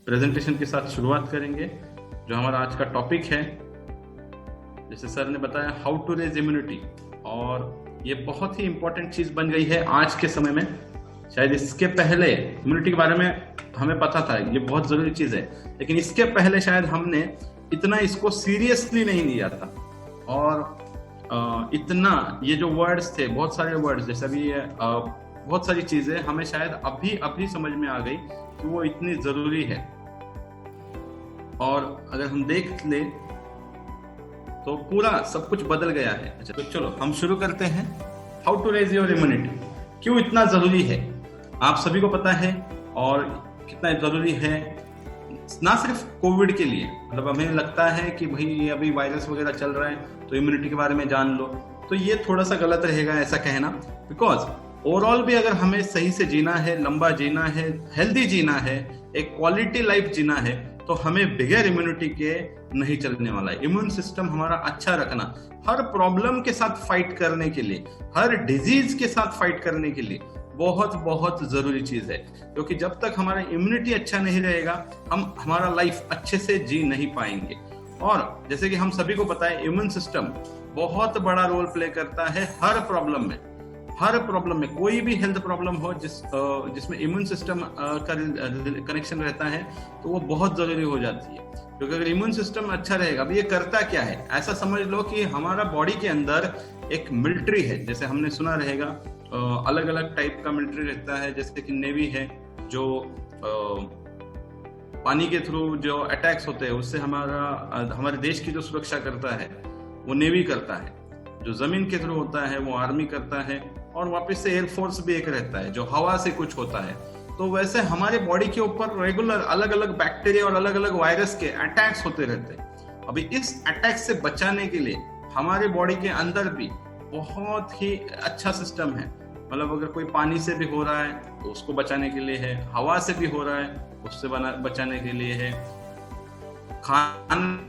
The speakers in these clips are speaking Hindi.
प्रेजेंटेशन के साथ शुरुआत करेंगे। जो हमारा आज का टॉपिक है, जैसे सर ने बताया, हाउ टू रेज इम्यूनिटी, और ये बहुत ही इंपॉर्टेंट चीज बन गई है आज के समय में। शायद इसके पहले इम्यूनिटी के बारे में हमें पता था, ये बहुत जरूरी चीज है, लेकिन इसके पहले शायद हमने इतना इसको सीरियसली नहीं लिया था। और इतना ये जो वर्ड्स थे, बहुत सारे वर्ड्स, जैसे अभी बहुत सारी चीजें हमें शायद अभी समझ में आ गई कि वो इतनी जरूरी है। और अगर हम देख ले तो पूरा सब कुछ बदल गया है। अच्छा, तो चलो हम शुरू करते हैं। How to raise your immunity, क्यों इतना जरूरी है, आप सभी को पता है। और कितना जरूरी है ना सिर्फ कोविड के लिए, मतलब हमें लगता है कि भाई ये अभी वायरस वगैरह चल रहा है तो इम्यूनिटी के बारे में जान लो, तो ये थोड़ा सा गलत रहेगा ऐसा कहना। बिकॉज ओवरऑल भी अगर हमें सही से जीना है, लंबा जीना है, हेल्दी जीना है, एक क्वालिटी लाइफ जीना है, तो हमें बगैर इम्यूनिटी के नहीं चलने वाला है। इम्यून सिस्टम हमारा अच्छा रखना, हर प्रॉब्लम के साथ फाइट करने के लिए, हर डिजीज के साथ फाइट करने के लिए बहुत बहुत जरूरी चीज है। क्योंकि जब तक हमारा इम्यूनिटी अच्छा नहीं रहेगा, हम हमारा लाइफ अच्छे से जी नहीं पाएंगे। और जैसे कि हम सभी को पता है, इम्यून सिस्टम बहुत बड़ा रोल प्ले करता है हर प्रॉब्लम में। हर प्रॉब्लम में, कोई भी हेल्थ प्रॉब्लम हो जिसमें इम्यून सिस्टम का कनेक्शन रहता है, तो वो बहुत जरूरी हो जाती है। क्योंकि अगर इम्यून सिस्टम अच्छा रहेगा, अब ये करता क्या है, ऐसा समझ लो कि हमारा बॉडी के अंदर एक मिलिट्री है। जैसे हमने सुना रहेगा, अलग अलग टाइप का मिलिट्री रहता है। जैसे कि नेवी है, जो पानी के थ्रू जो अटैक्स होते हैं उससे हमारे देश की जो सुरक्षा करता है वो नेवी करता है। जो जमीन के थ्रू होता है वो आर्मी करता है। और वापस से एयरफोर्स भी एक रहता है जो हवा से कुछ होता है। तो वैसे हमारे बॉडी के ऊपर रेगुलर अलग अलग बैक्टीरिया और अलग अलग वायरस के अटैक्स होते रहते हैं। अभी इस अटैक से बचाने के लिए हमारे बॉडी के अंदर भी बहुत ही अच्छा सिस्टम है। मतलब अगर कोई पानी से भी हो रहा है तो उसको बचाने के लिए है, हवा से भी हो रहा है उससे बचाने के लिए है, खान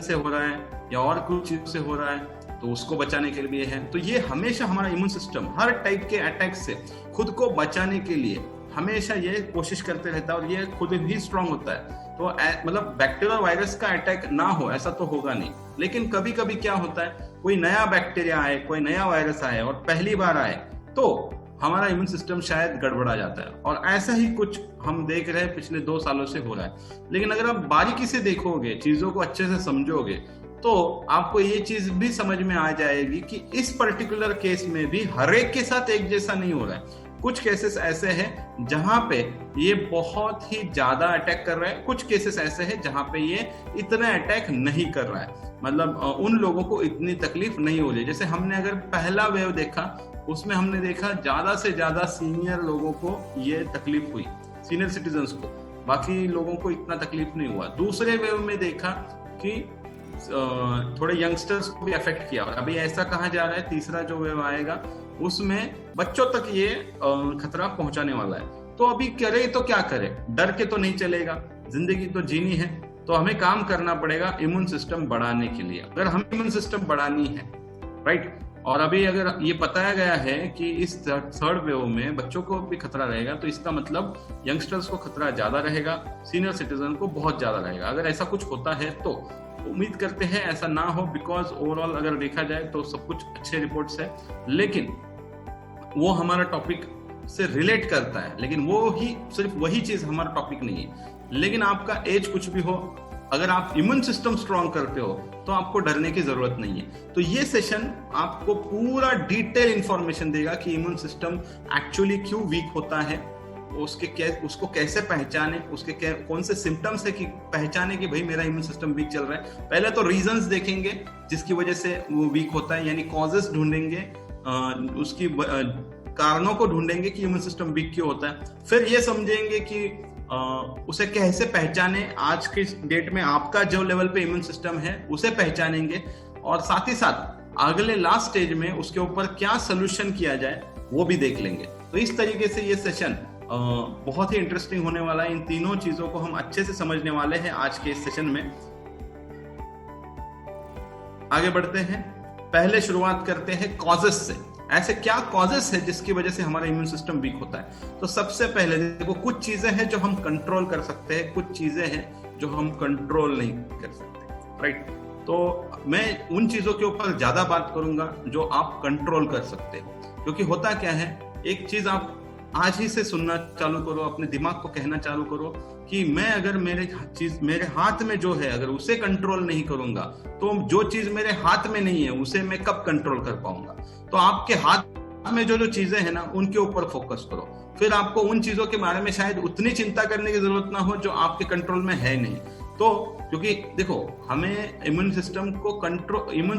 से हो रहा है या और कुछ चीज से हो रहा है तो उसको बचाने के लिए है। तो ये हमेशा हमारा इम्यून सिस्टम हर टाइप के अटैक से खुद को बचाने के लिए हमेशा ये कोशिश करते रहता है, और ये खुद भी स्ट्रांग होता है। तो मतलब बैक्टीरिया वायरस का अटैक ना हो ऐसा तो होगा नहीं, लेकिन कभी कभी क्या होता है, कोई नया बैक्टीरिया आए, कोई नया वायरस आए और पहली बार आए, तो हमारा इम्यून सिस्टम शायद गड़बड़ा जाता है। और ऐसा ही कुछ हम देख रहे हैं पिछले 2 सालों से हो रहा है। लेकिन अगर आप बारीकी से देखोगे, चीजों को अच्छे से समझोगे, तो आपको ये चीज भी समझ में आ जाएगी कि इस पर्टिकुलर केस में भी हर एक के साथ एक जैसा नहीं हो रहा है। कुछ केसेस ऐसे हैं जहां पे ये बहुत ही ज्यादा अटैक कर रहा है, कुछ केसेस ऐसे हैं जहां पे ये इतना अटैक नहीं कर रहा है। मतलब उन लोगों को इतनी तकलीफ नहीं हो रही। जैसे हमने अगर पहला वेव देखा, उसमें हमने देखा ज्यादा से ज्यादा सीनियर लोगों को ये तकलीफ हुई, सीनियर सिटीजन्स को, बाकी लोगों को इतना तकलीफ नहीं हुआ। दूसरे वेव में देखा कि थोड़े यंगस्टर्स को भी अफेक्ट किया। और अभी ऐसा कहा जा रहा है तीसरा जो वेव आएगा उसमें बच्चों तक ये खतरा पहुंचाने वाला है। तो अभी करे तो क्या करे, डर के तो नहीं चलेगा, जिंदगी तो जीनी है। तो हमें काम करना पड़ेगा इम्यून सिस्टम बढ़ाने के लिए, अगर हम इम्यून सिस्टम बढ़ानी है, राइट। और अभी अगर ये बताया गया है कि इस थर्ड वेव में बच्चों को भी खतरा रहेगा, तो इसका मतलब यंगस्टर्स को खतरा ज्यादा रहेगा, सीनियर सिटीजन को बहुत ज्यादा रहेगा। अगर ऐसा कुछ होता है तो उम्मीद करते हैं ऐसा ना हो, बिकॉज ओवरऑल अगर देखा जाए तो सब कुछ अच्छे रिपोर्ट्स है, लेकिन वो हमारा टॉपिक से रिलेट करता है, लेकिन वो ही सिर्फ वही चीज हमारा टॉपिक नहीं है। लेकिन आपका एज कुछ भी हो, अगर आप इम्यून सिस्टम स्ट्रांग करते हो तो आपको डरने की जरूरत नहीं है। तो ये सेशन आपको पूरा डिटेल इंफॉर्मेशन देगा कि इम्यून सिस्टम एक्चुअली क्यों वीक होता है, उसको कैसे पहचाने, उसके कौन से सिम्टम्स है कि पहचाने कि भाई मेरा इम्यून सिस्टम वीक चल रहा है। पहले तो रीजंस देखेंगे जिसकी वजह से वो वीक होता है, यानी कॉजेस ढूंढेंगे, उसकी कारणों को ढूंढेंगे कि इम्यून सिस्टम वीक क्यों होता है। फिर ये समझेंगे कि उसे कैसे पहचाने, आज के डेट में आपका जो लेवल पे इम्यून सिस्टम है उसे पहचानेंगे, और साथ ही साथ अगले लास्ट स्टेज में उसके ऊपर क्या सोल्यूशन किया जाए वो भी देख लेंगे। तो इस तरीके से ये सेशन बहुत ही इंटरेस्टिंग होने वाला है। इन तीनों चीजों को हम अच्छे से समझने वाले हैं आज के इस सेशन में। आगे बढ़ते हैं, पहले शुरुआत करते हैं कॉजेस से। ऐसे क्या कॉजेस है जिसकी वजह से हमारा इम्यून सिस्टम वीक होता है। तो सबसे पहले देखो, कुछ चीजें हैं जो हम कंट्रोल कर सकते हैं, कुछ चीजें हैं जो हम कंट्रोल नहीं कर सकते, राइट। तो मैं उन चीजों के ऊपर ज्यादा बात करूंगा जो आप कंट्रोल कर सकते हो, क्योंकि होता क्या है, एक चीज आप आज ही से सुनना चालू करो, अपने दिमाग को कहना चालू करो कि मैं अगर मेरे हाथ में जो है अगर उसे कंट्रोल नहीं करूंगा तो जो चीज मेरे हाथ में नहीं है उसे मैं कब कंट्रोल कर पाऊंगा। तो आपके हाथ में जो चीजें हैं ना उनके ऊपर फोकस करो, फिर आपको उन चीजों के बारे में शायद उतनी चिंता करने की जरूरत ना हो जो आपके कंट्रोल में है नहीं। तो क्योंकि देखो, हमें इम्यून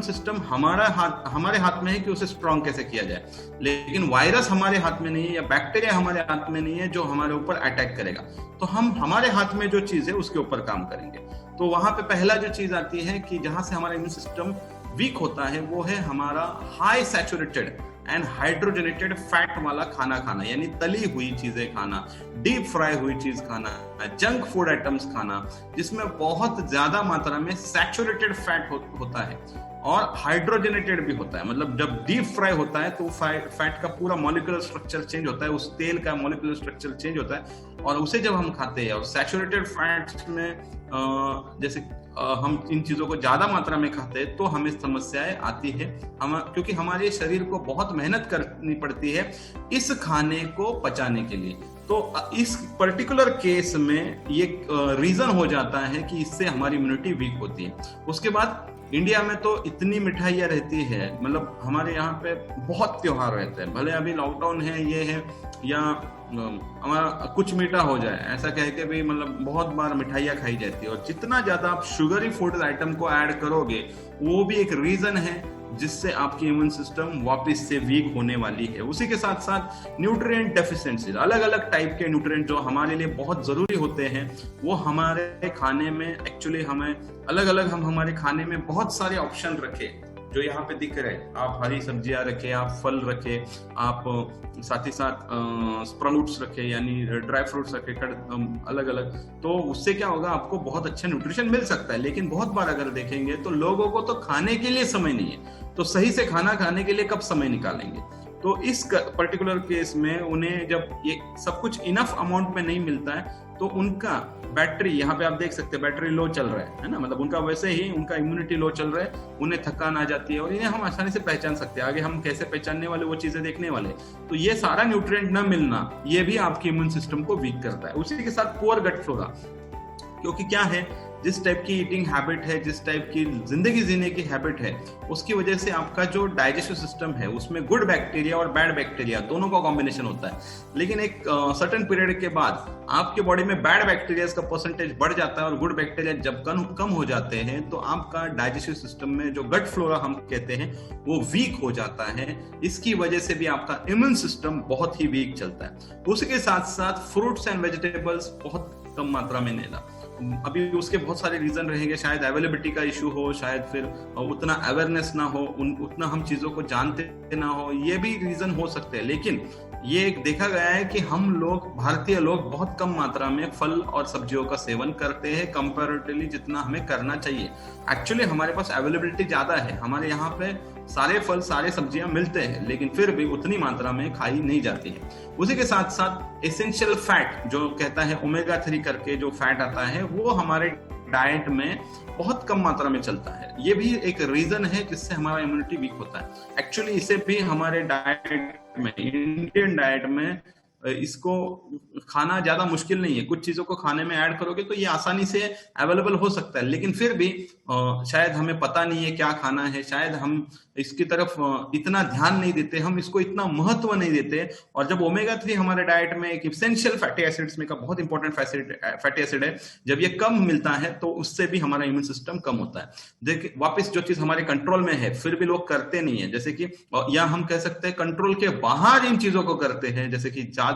सिस्टम हमारे हाथ में है कि उसे स्ट्रांग कैसे किया जाए, लेकिन वायरस हमारे हाथ में नहीं है या बैक्टीरिया हमारे हाथ में नहीं है जो हमारे ऊपर अटैक करेगा। तो हम हमारे हाथ में जो चीज है उसके ऊपर काम करेंगे। तो वहां पे पहला जो चीज आती है कि जहां से हमारा इम्यून सिस्टम वीक होता है वो है हमारा high saturated and hydrogenated fat वाला खाना खाना, यानी तली हुई चीजें खाना, डीप फ्राई हुई चीज खाना, जंक फूड आइटम्स खाना जिसमें बहुत ज्यादा मात्रा में सैचुरेटेड फैट होता है और हाइड्रोजनेटेड भी होता है। मतलब जब डीप फ्राई होता है तो फैट का पूरा मॉलिक्यूलर स्ट्रक्चर चेंज होता है, उस तेल का मॉलिक्यूलर स्ट्रक्चर चेंज होता है और उसे जब हम खाते हैं और सैचुरेटेड फैट्स में जैसे हम इन चीजों को ज्यादा मात्रा में खाते हैं तो हमें समस्याएं आती है, क्योंकि हमारे शरीर को बहुत मेहनत करनी पड़ती है इस खाने को पचाने के लिए। तो इस पर्टिकुलर केस में ये रीजन हो जाता है कि इससे हमारी इम्यूनिटी वीक होती है। उसके बाद इंडिया में तो इतनी मिठाइयाँ रहती है, मतलब हमारे यहाँ पे बहुत त्योहार रहते हैं, भले अभी लॉकडाउन है ये है या हमारा कुछ मीठा हो जाए ऐसा कह के भी मतलब बहुत बार मिठाइयाँ खाई जाती है और जितना ज्यादा आप शुगरी फूड आइटम को ऐड करोगे वो भी एक रीजन है जिससे आपकी इम्यून सिस्टम वापस से वीक होने वाली है। उसी के साथ साथ न्यूट्रिएंट डेफिशिएंसी, अलग अलग टाइप के न्यूट्रिएंट जो हमारे लिए बहुत जरूरी होते हैं वो हमारे खाने में एक्चुअली हमें अलग अलग हम हमारे खाने में बहुत सारे ऑप्शन रखें जो यहाँ पे दिख रहे हैं। आप हरी सब्जियां रखें, आप फल रखें, आप साथ ही साथ स्प्राउट्स रखें यानी ड्राई फ्रूट्स रखें अलग अलग, तो उससे क्या होगा आपको बहुत अच्छा न्यूट्रिशन मिल सकता है। लेकिन बहुत बार अगर देखेंगे तो लोगों को तो खाने के लिए समय नहीं है, तो सही से खाना खाने के लिए कब समय निकालेंगे। तो इस पर्टिकुलर केस में उन्हें जब ये सब कुछ इनफ अमाउंट में नहीं मिलता है तो उनका बैटरी, यहाँ पे आप देख सकते हैं बैटरी लो चल रहा है ना, मतलब उनका वैसे ही उनका इम्यूनिटी लो चल रहा है, उन्हें थकान आ जाती है और इन्हें हम आसानी से पहचान सकते हैं। आगे हम कैसे पहचानने वाले वो चीजें देखने वाले। तो ये सारा न्यूट्रिएंट न मिलना ये भी आपके इम्यून सिस्टम को वीक करता है। उसी के साथ पुअर गट फ्लोरा, क्योंकि क्या है जिस टाइप की ईटिंग हैबिट है, जिस टाइप की जिंदगी जीने की हैबिट है उसकी वजह से आपका जो डाइजेस्टिव सिस्टम है उसमें गुड बैक्टीरिया और बैड बैक्टीरिया दोनों का कॉम्बिनेशन होता है। लेकिन एक सर्टेन पीरियड के बाद आपके बॉडी में बैड बैक्टीरिया का परसेंटेज बढ़ जाता है और गुड बैक्टीरिया जब कम हो जाते हैं तो आपका डाइजेस्टिव सिस्टम में जो गट फ्लोरा हम कहते हैं वो वीक हो जाता है। इसकी वजह से भी आपका इम्यून सिस्टम बहुत ही वीक चलता है। उसके साथ साथ फ्रूट्स एंड वेजिटेबल्स बहुत कम मात्रा में लेना, अभी उसके बहुत सारे रीजन रहेंगे, शायद अवेलेबिलिटी का इशू हो, शायद फिर उतना अवेयरनेस ना हो, उतना हम चीजों को जानते ना हो, ये भी रीजन हो सकते हैं। लेकिन ये देखा गया है कि हम लोग भारतीय लोग बहुत कम मात्रा में फल और सब्जियों का सेवन करते हैं कंपैरेटिवली जितना हमें करना चाहिए। एक्चुअली हमारे पास अवेलेबिलिटी ज्यादा है, हमारे यहाँ पे सारे फल सारे सब्जियां मिलते हैं, लेकिन फिर भी उतनी मात्रा में खाई नहीं जाती है। उसी के साथ साथ एसेंशियल फैट जो कहता है ओमेगा 3 करके जो फैट आता है वो हमारे डाइट में बहुत कम मात्रा में चलता है। ये भी एक रीजन है जिससे हमारा इम्यूनिटी वीक होता है। एक्चुअली इसे भी हमारे डाइट में, इंडियन डाइट में इसको खाना ज्यादा मुश्किल नहीं है। कुछ चीजों को खाने में ऐड करोगे तो ये आसानी से अवेलेबल हो सकता है, लेकिन फिर भी शायद हमें पता नहीं है क्या खाना है, शायद हम इसकी तरफ इतना ध्यान नहीं देते, हम इसको इतना महत्व नहीं देते। और जब ओमेगा 3 हमारे डाइट में एक इसेंशियल फैटी एसिड्स में का बहुत इंपॉर्टेंट फैटी एसिड है, जब ये कम मिलता है तो उससे भी हमारा इम्यून सिस्टम कम होता है। देखिए वापस जो चीज हमारे कंट्रोल में है फिर भी लोग करते नहीं है, जैसे कि या हम कह सकते हैं कंट्रोल के बाहर इन चीजों को करते हैं, जैसे कि ज्यादा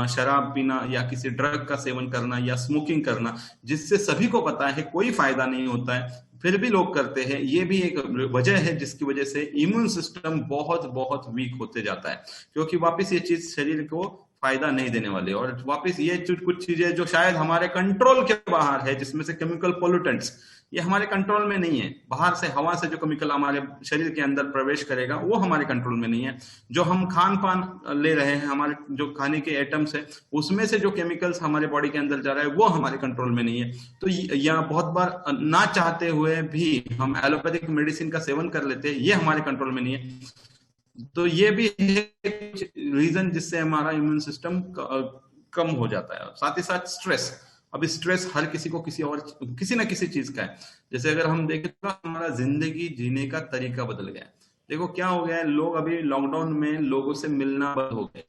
शराब पीना या किसी ड्रग का सेवन करना या स्मोकिंग करना, जिससे सभी को पता है कोई फायदा नहीं होता है, फिर भी लोग करते हैं। ये भी एक वजह है जिसकी वजह से इम्यून सिस्टम बहुत बहुत वीक होते जाता है, क्योंकि वापस ये चीज शरीर को फायदा नहीं देने वाले। और वापस ये कुछ चीजें जो शायद हमारे कंट्रोल के बाहर है, जिसमें से केमिकल पोल्यूटेंट्स, ये हमारे कंट्रोल में नहीं है। बाहर से हवा से जो केमिकल हमारे शरीर के अंदर प्रवेश करेगा वो हमारे कंट्रोल में नहीं है। जो हम खान पान ले रहे हैं, हमारे जो खाने के आइटम्स है उसमें से जो केमिकल्स हमारे बॉडी के अंदर जा रहा है वो हमारे कंट्रोल में नहीं है। तो या बहुत बार ना चाहते हुए भी हम एलोपैथिक मेडिसिन का सेवन कर लेते हैं, ये हमारे कंट्रोल में नहीं है। तो ये भी एक रीजन जिससे हमारा इम्यून सिस्टम कम हो जाता है। साथ ही साथ स्ट्रेस, अभी स्ट्रेस हर किसी को किसी ना किसी चीज का है। जैसे अगर हम देखें तो हमारा जिंदगी जीने का तरीका बदल गया है। देखो क्या हो गया है, लोग अभी लॉकडाउन में लोगों से मिलना बंद हो गए,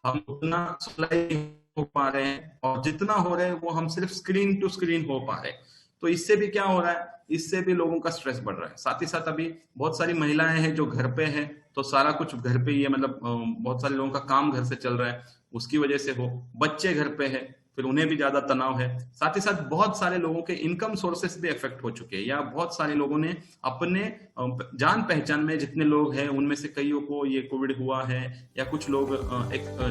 हम उतना सोशलाइज हो पा रहे हैं, और जितना हो रहे हैं वो हम सिर्फ स्क्रीन टू स्क्रीन हो पा रहे हैं। तो इससे भी क्या हो रहा है, इससे भी लोगों का स्ट्रेस बढ़ रहा है। साथ ही साथ अभी बहुत सारी महिलाएं हैं जो घर पे हैं, तो सारा कुछ घर पे ही है, मतलब बहुत सारे लोगों का काम घर से चल रहा है, उसकी वजह से हो। बच्चे घर पे है, फिर उन्हें भी ज्यादा तनाव है। साथ ही साथ बहुत सारे लोगों के इनकम सोर्सेस भी इफेक्ट हो चुके हैं, या बहुत सारे लोगों ने अपने जान पहचान में जितने लोग हैं उनमें से कईयों को ये कोविड हुआ है, या कुछ लोग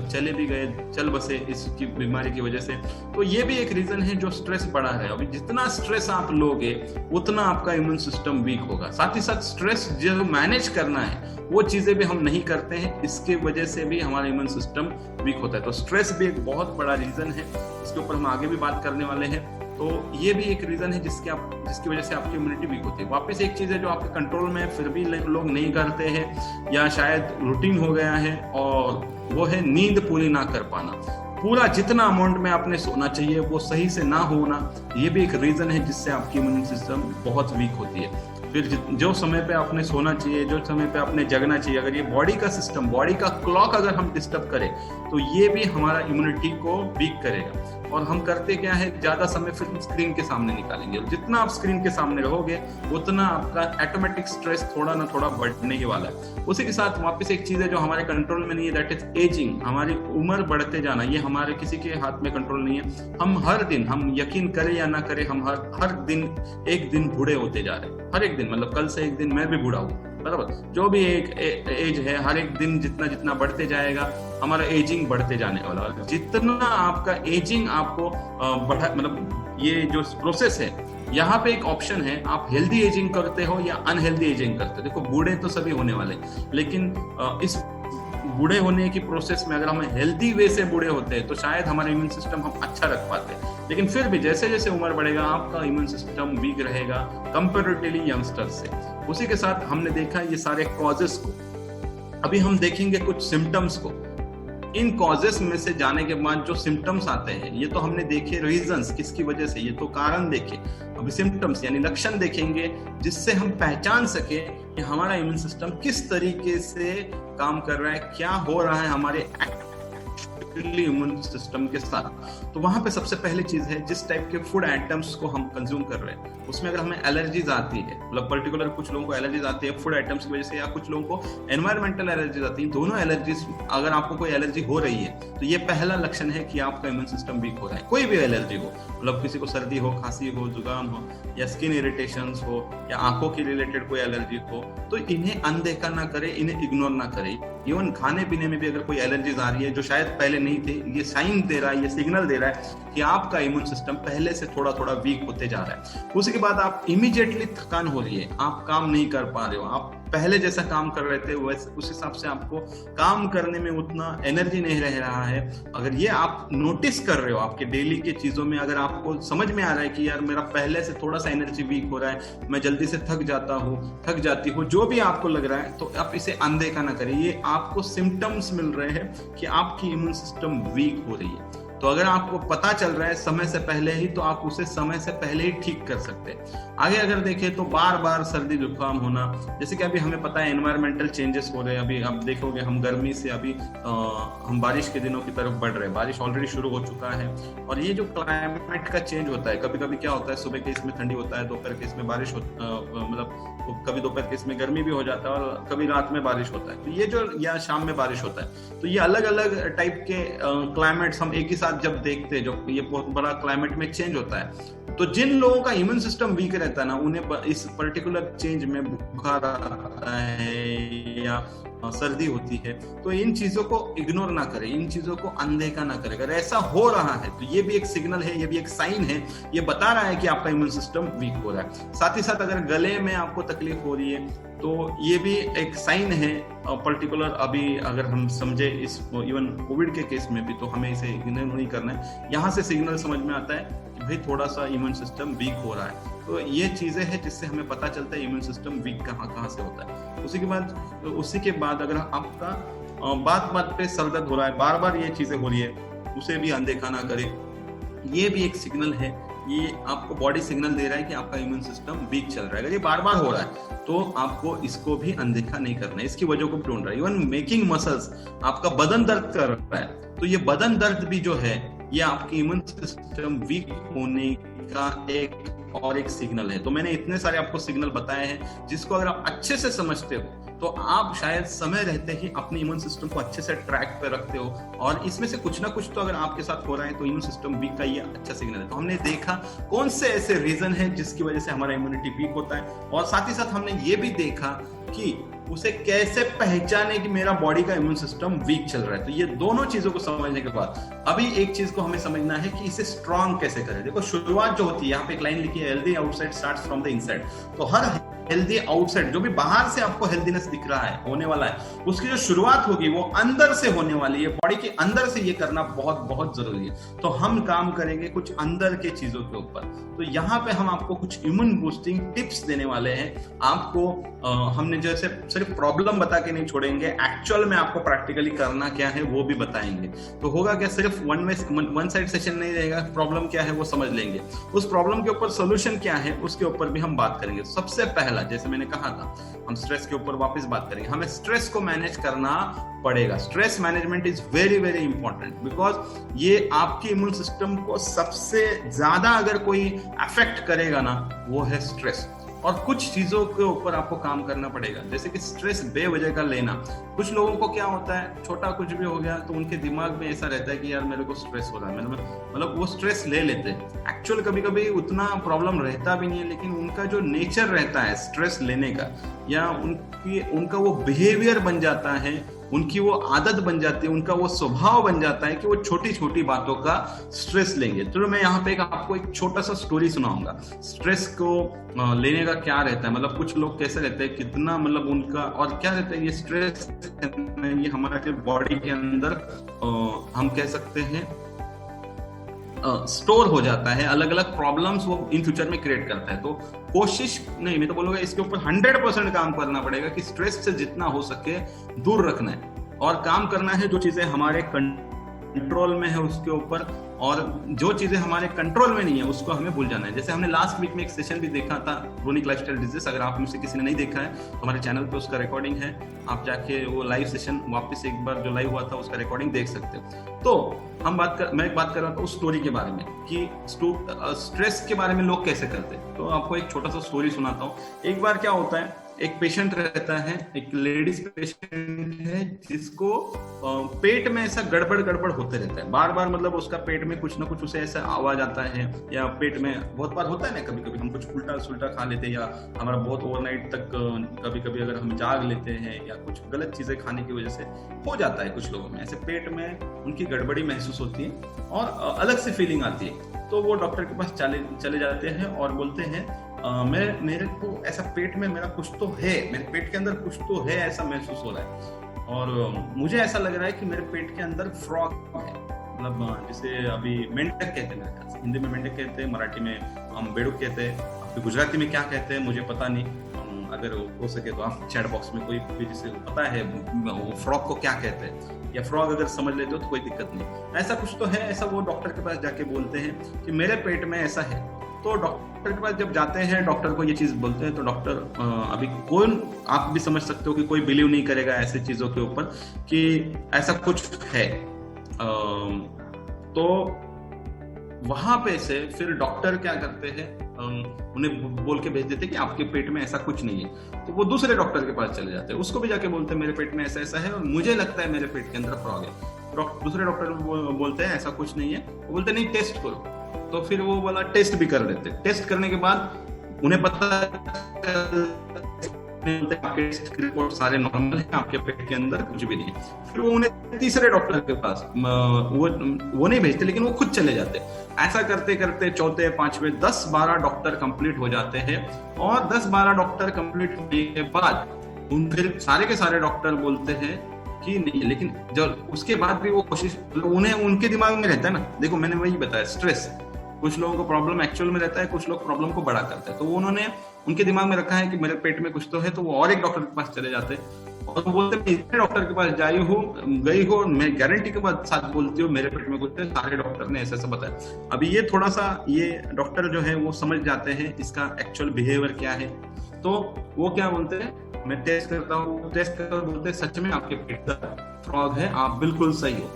चले भी गए, चल बसे इसकी बीमारी की वजह से। तो ये भी एक रीजन है जो स्ट्रेस बढ़ा है। अभी जितना स्ट्रेस आप लोगे उतना आपका इम्यून सिस्टम वीक होगा। साथ ही साथ स्ट्रेस जो मैनेज करना है वो चीजें भी हम नहीं करते हैं, इसके वजह से भी हमारा इम्यून सिस्टम वीक होता है। तो स्ट्रेस भी एक बहुत बड़ा रीजन है, इसके ऊपर हम आगे भी बात करने वाले हैं। तो ये भी एक रीजन है जिसकी वजह से आपकी इम्यूनिटी वीक होती है। वापस एक चीज है जो आपके कंट्रोल में है फिर भी लोग नहीं करते हैं, या शायद रूटीन हो गया है, और वो है नींद पूरी ना कर पाना। पूरा जितना अमाउंट में आपने सोना चाहिए वो सही से ना होना, ये भी एक रीजन है जिससे आपकी इम्यून सिस्टम बहुत वीक होती है। फिर जो समय पे आपने सोना चाहिए, जो समय पे आपने जगना चाहिए, अगर ये बॉडी का सिस्टम, बॉडी का क्लॉक अगर हम डिस्टर्ब करें तो ये भी हमारा इम्यूनिटी को वीक करेगा। और हम करते क्या है, ज्यादा समय फिर स्क्रीन के सामने निकालेंगे। जितना आप स्क्रीन के सामने रहोगे उतना आपका ऑटोमेटिक स्ट्रेस थोड़ा ना थोड़ा बढ़ने ही वाला है। उसी के साथ वापस एक चीज है जो हमारे कंट्रोल में नहीं है, दैट इज एजिंग। हमारी उम्र बढ़ते जाना, ये हमारे किसी के हाथ में कंट्रोल नहीं है। हम हर दिन, हम यकीन करें या ना करें, हम हर दिन एक दिन बूढ़े होते जा रहे हैं। हर एक दिन, मतलब कल से एक दिन मैं भी बूढ़ा हूँ, बराबर। जो भी एक एज है, हर एक दिन जितना जितना बढ़ते जाएगा हमारा एजिंग बढ़ते जाने वाला है। जितना आपका एजिंग आपको बढ़ा, मतलब ये जो प्रोसेस है, यहाँ पे एक ऑप्शन है, आप हेल्दी एजिंग करते हो या अनहेल्दी एजिंग करते हो। देखो बूढ़े तो सभी होने वाले, लेकिन इस बूढ़े होने की प्रोसेस में अगर हम हेल्दी वे से बूढ़े होते हैं तो शायद हमारा इम्यून सिस्टम हम अच्छा रख पाते हैं। लेकिन फिर भी जैसे जैसे उम्र बढ़ेगा आपका इम्यून सिस्टम वीक रहेगा कंपैरेटिवली यंगस्टर से। उसी के साथ हमने देखा ये सारे कॉजेस को, अभी हम देखेंगे कुछ सिम्टम्स को। इन कॉजेस में से जाने के बाद जो सिम्टम्स आते हैं, ये तो हमने देखे रीजंस किसकी वजह से, ये तो कारण देखे। अभी सिम्टम्स यानी लक्षण देखेंगे जिससे हम पहचान सके कि हमारा इम्यून सिस्टम किस तरीके से काम कर रहा है, क्या हो रहा है हमारे इम्यून सिस्टम के साथ। तो वहां पे सबसे पहली चीज है, जिस टाइप के फूड आइटम्स को हम कंज्यूम कर रहे हैं उसमें अगर हमें एलर्जीज आती है, मतलब पर्टिकुलर कुछ लोगों को एलर्जीज आती है फूड आइटम्स की वजह से, या कुछ लोगों को एनवायरमेंटल एलर्जीज आती है। दोनों एलर्जीज, अगर आपको कोई एलर्जी हो रही है तो ये पहला लक्षण है कि आपका इम्यून सिस्टम वीक हो रहा है। कोई भी एलर्जी हो, मतलब किसी को सर्दी हो, खांसी हो, जुकाम हो, या स्किन इरिटेशन हो, या आंखों की रिलेटेड कोई एलर्जी हो, तो इन्हें अनदेखा ना करे, इन्हें इग्नोर ना करे। इवन खाने पीने में भी अगर कोई एलर्जीज आ रही है जो शायद पहले नहीं थे, ये साइन दे रहा है, ये सिग्नल दे रहा है कि आपका इम्यून सिस्टम पहले से थोड़ा थोड़ा वीक होते जा रहा है। उसके बाद आप इमीडिएटली थकान हो रही है, आप काम नहीं कर पा रहे हो, आप पहले जैसा काम कर रहे थे वैसे उस हिसाब से आपको काम करने में उतना एनर्जी नहीं रह रहा है। अगर ये आप नोटिस कर रहे हो आपके डेली के चीजों में, अगर आपको समझ में आ रहा है कि यार मेरा पहले से थोड़ा सा एनर्जी वीक हो रहा है, मैं जल्दी से थक जाता हूँ, थक जाती हूँ, जो भी आपको लग रहा है, तो आप इसे अनदेखा ना करिए। ये आपको सिम्टम्स मिल रहे हैं कि आपकी इम्यून सिस्टम वीक हो रही है। तो अगर आपको पता चल रहा है समय से पहले ही, तो आप उसे समय से पहले ही ठीक कर सकते हैं। आगे अगर देखें तो बार बार सर्दी जुकाम होना, जैसे कि अभी हमें पता है एनवायरमेंटल चेंजेस हो रहे हैं। अभी आप देखोगे हम गर्मी से अभी हम बारिश के दिनों की तरफ बढ़ रहे हैं, बारिश ऑलरेडी शुरू हो चुका है। और ये जो क्लाइमेट का चेंज होता है, कभी कभी क्या होता है, सुबह के इसमें ठंडी होता है, दोपहर के इसमें बारिश मतलब कभी दोपहर के इसमें गर्मी भी हो जाता है, और कभी रात में बारिश होता है, तो ये जो या शाम में बारिश होता है। तो ये अलग अलग टाइप के क्लाइमेट्स हम एक ही साथ जब देखते हैं, जो ये बहुत बड़ा क्लाइमेट में चेंज होता है, तो जिन लोगों का इम्यून सिस्टम वीक रहता है ना, उन्हें इस पर्टिकुलर चेंज में बुखार आता है, या सर्दी होती है, तो इन चीजों को इग्नोर ना करें, इन चीजों को अनदेखा ना करें। अगर ऐसा हो रहा है तो ये भी एक सिग्नल है, ये भी एक साइन है, ये बता रहा है कि आपका इम्यून सिस्टम वीक हो रहा है। साथ ही साथ अगर गले में आपको तकलीफ हो रही है तो ये भी एक साइन है पर्टिकुलर। अभी अगर हम समझे इस इवन कोविड के केस में भी, तो हमें इसे इग्नोर नहीं करना है। यहाँ से सिग्नल समझ में आता है कि भाई थोड़ा सा इम्यून सिस्टम वीक हो रहा है। तो ये चीजें हैं जिससे हमें पता चलता है इम्यून सिस्टम वीक कहाँ से होता है। उसी के बाद अगर आपका बात पे सर दर्द हो रहा है, बार बार ये चीजें हो रही है, उसे भी अनदेखा ना करें। ये भी एक सिग्नल है, ये आपको बॉडी सिग्नल दे रहा है कि आपका इम्यून सिस्टम वीक चल रहा है। अगर ये बार बार हो रहा है तो आपको इसको भी अनदेखा नहीं करना है, इसकी वजह को भी ढूंढ रहा है। इवन मेकिंग मसल्स, आपका बदन दर्द कर रहा है तो ये बदन दर्द भी जो है ये आपकी इम्यून सिस्टम वीक होने का एक सिग्नल है। तो मैंने इतने सारे आपको सिग्नल बताए हैं जिसको अगर आप अच्छे से समझते हो तो आप शायद समय रहते ही अपने इम्यून सिस्टम को अच्छे से ट्रैक पे रखते हो, और इसमें से कुछ ना कुछ तो अगर आपके साथ हो रहा है तो इम्यून सिस्टम वीक का ये अच्छा सिग्नल है। तो हमने देखा कौन से ऐसे रीजन है जिसकी वजह से हमारा इम्यूनिटी वीक होता है, और साथ ही साथ हमने ये भी देखा कि उसे कैसे पहचाने कि मेरा बॉडी का इम्यून सिस्टम वीक चल रहा है। तो ये दोनों चीजों को समझने के बाद अभी एक चीज को हमें समझना है कि इसे स्ट्रांग कैसे करें। देखो शुरुआत जो होती है, यहाँ पे एक लाइन लिखी है, healthy outside starts from the inside. तो हर हेल्दी आउटसाइड, जो भी बाहर से आपको हेल्दीनेस दिख रहा है, होने वाला है, उसकी जो शुरुआत होगी वो अंदर से होने वाली है। बॉडी के अंदर से ये करना बहुत बहुत जरूरी है। तो हम काम करेंगे कुछ अंदर के चीजों के ऊपर। तो यहाँ पे हम आपको कुछ इम्यून बूस्टिंग टिप्स देने वाले हैं। आपको हमने जैसे सिर्फ प्रॉब्लम बता के नहीं छोड़ेंगे, एक्चुअल में आपको प्रैक्टिकली करना क्या है वो भी बताएंगे। तो होगा क्या, सिर्फ वन साइड सेशन नहीं रहेगा, प्रॉब्लम क्या है वो समझ लेंगे, उस प्रॉब्लम के ऊपर सोल्यूशन क्या है उसके ऊपर भी हम बात करेंगे। सबसे पहला, जैसे मैंने कहा था, हम स्ट्रेस के ऊपर वापस बात करेंगे। हमें स्ट्रेस को मैनेज करना पड़ेगा। Stress management is very very important, because ये आपके इम्यून सिस्टम को सबसे ज्यादा अगर कोई अफेक्ट करेगा ना, वो है स्ट्रेस। और कुछ चीजों के ऊपर आपको काम करना पड़ेगा, जैसे कि स्ट्रेस बेवजह का लेना। कुछ लोगों को क्या होता है, छोटा कुछ भी हो गया तो उनके दिमाग में ऐसा रहता है कि यार मेरे को स्ट्रेस हो रहा है, मतलब वो स्ट्रेस ले लेते हैं। एक्चुअल कभी कभी उतना प्रॉब्लम रहता भी नहीं है, लेकिन उनका जो नेचर रहता है स्ट्रेस लेने का, या उनका वो बिहेवियर बन जाता है, उनकी वो आदत बन जाती है, उनका वो स्वभाव बन जाता है कि वो छोटी छोटी बातों का स्ट्रेस लेंगे। तो मैं यहाँ पे आपको एक छोटा सा स्टोरी सुनाऊंगा। स्ट्रेस को लेने का क्या रहता है, मतलब कुछ लोग कैसे रहते हैं, कितना मतलब उनका और क्या रहता है। ये स्ट्रेस ये हमारे बॉडी के अंदर हम कह सकते हैं स्टोर हो जाता है, अलग अलग प्रॉब्लम्स वो इन फ्यूचर में क्रिएट करता है। तो कोशिश नहीं, मैं तो बोलूंगा इसके ऊपर 100% काम करना पड़ेगा कि स्ट्रेस से जितना हो सके दूर रखना है, और काम करना है जो चीजें हमारे कंट्रोल में है उसके ऊपर, और जो चीजें हमारे कंट्रोल में नहीं है उसको हमें भूल जाना है। जैसे हमने लास्ट वीक में एक सेशन भी देखा था, क्रोनिक लाइफस्टाइल डिजीज। अगर आप में से किसी ने नहीं देखा है तो हमारे चैनल पे उसका रिकॉर्डिंग है, आप जाके वो लाइव सेशन वापस एक बार जो लाइव हुआ था उसका रिकॉर्डिंग देख सकते हो। तो मैं बात कर रहा था उस स्टोरी के बारे में कि स्ट्रेस के बारे में लोग कैसे करते हैं। तो आपको एक छोटा सा स्टोरी सुनाता हूँ। एक बार क्या होता है, एक पेशेंट रहता है, एक लेडीज पेशेंट है, जिसको पेट में ऐसा गड़बड़ होते रहता है बार बार। मतलब उसका पेट में कुछ ना कुछ उसे ऐसा आवाज आता है, या पेट में बहुत बार होता है ना, कभी कभी हम कुछ उल्टा सुल्टा खा लेते हैं, या हमारा बहुत ओवरनाइट तक कभी कभी अगर हम जाग लेते हैं, या कुछ गलत चीजें खाने की वजह से हो जाता है कुछ लोगों में, ऐसे पेट में उनकी गड़बड़ी महसूस होती है और अलग से फीलिंग आती है। तो वो डॉक्टर के पास चले जाते हैं और बोलते हैं मेरे को ऐसा पेट में मेरा कुछ तो है, मेरे पेट के अंदर कुछ तो है ऐसा महसूस हो रहा है, और मुझे ऐसा लग रहा है कि मेरे पेट के अंदर फ्रॉग है। मतलब जिसे अभी मेंढक कहते हैं, मेरे ख्याल से हिंदी में मेंढक कहते हैं, मराठी में हम बेड़ुक कहते हैं, गुजराती में क्या कहते हैं मुझे पता नहीं। अगर हो सके तो आप चैट बॉक्स में कोई भी जिसे पता है वो फ्रॉग को क्या कहते हैं, या फ्रॉग अगर समझ लेते हो तो कोई दिक्कत नहीं। ऐसा कुछ तो है, ऐसा वो डॉक्टर के पास जाके बोलते हैं कि मेरे पेट में ऐसा है। तो डॉक्टर के पास जब जाते हैं, डॉक्टर को ये चीज बोलते हैं, तो डॉक्टर अभी कौन, आप भी समझ सकते हो कि कोई बिलीव नहीं करेगा ऐसी चीजों के ऊपर कि ऐसा कुछ है। तो वहां पे से फिर डॉक्टर क्या करते हैं, उन्हें बोल के भेज देते कि आपके पेट में ऐसा कुछ नहीं है। तो वो दूसरे डॉक्टर के पास चले जाते हैं, उसको भी जाके बोलते हैं मेरे पेट में ऐसा ऐसा है और मुझे लगता है मेरे पेट के अंदर फ्रॉग है। दूसरे डॉक्टर बोलते हैं ऐसा कुछ नहीं है, वो बोलते नहीं टेस्ट करो। तो फिर वो वाला टेस्ट भी कर देते। टेस्ट करने के बाद उन्हें पता आपके टेस्ट रिपोर्ट सारे नॉर्मल है, आपके पेट के अंदर कुछ भी नहीं है। फिर वो उन्हें तीसरे डॉक्टर के पास वो नहीं भेजते, लेकिन वो खुद चले जाते। ऐसा करते करते चौथे, पांचवें, 10-12 डॉक्टर कंप्लीट हो जाते हैं। और 10-12 डॉक्टर कंप्लीट होने के बाद उन फिर सारे के सारे डॉक्टर बोलते हैं कि नहीं, लेकिन जब उसके बाद भी वो कोशिश, उन्हें उनके दिमाग में रहता है ना, देखो मैंने वही बताया, स्ट्रेस, कुछ लोगों को प्रॉब्लम एक्चुअल में रहता है, कुछ लोग प्रॉब्लम को बड़ा करते हैं। तो वो उन्होंने उनके दिमाग में रखा है कि मेरे पेट में कुछ तो है, तो वो और एक डॉक्टर के पास चले जाते हैं और वो बोलते हैं इतने डॉक्टर के पास गई हो, मैं गारंटी के बाद साथ बोलती हूँ मेरे पेट में कुछ है, सारे डॉक्टर ने ऐसा बताया। अभी ये थोड़ा सा ये डॉक्टर जो है वो समझ जाते हैं इसका एक्चुअल बिहेवियर क्या है। तो वो क्या बोलते हैं, मैं टेस्ट करता हूँ, टेस्ट करता हूँ, बोलते हैं सच में आपके पेट का फ्रॉग है, आप बिल्कुल सही हो।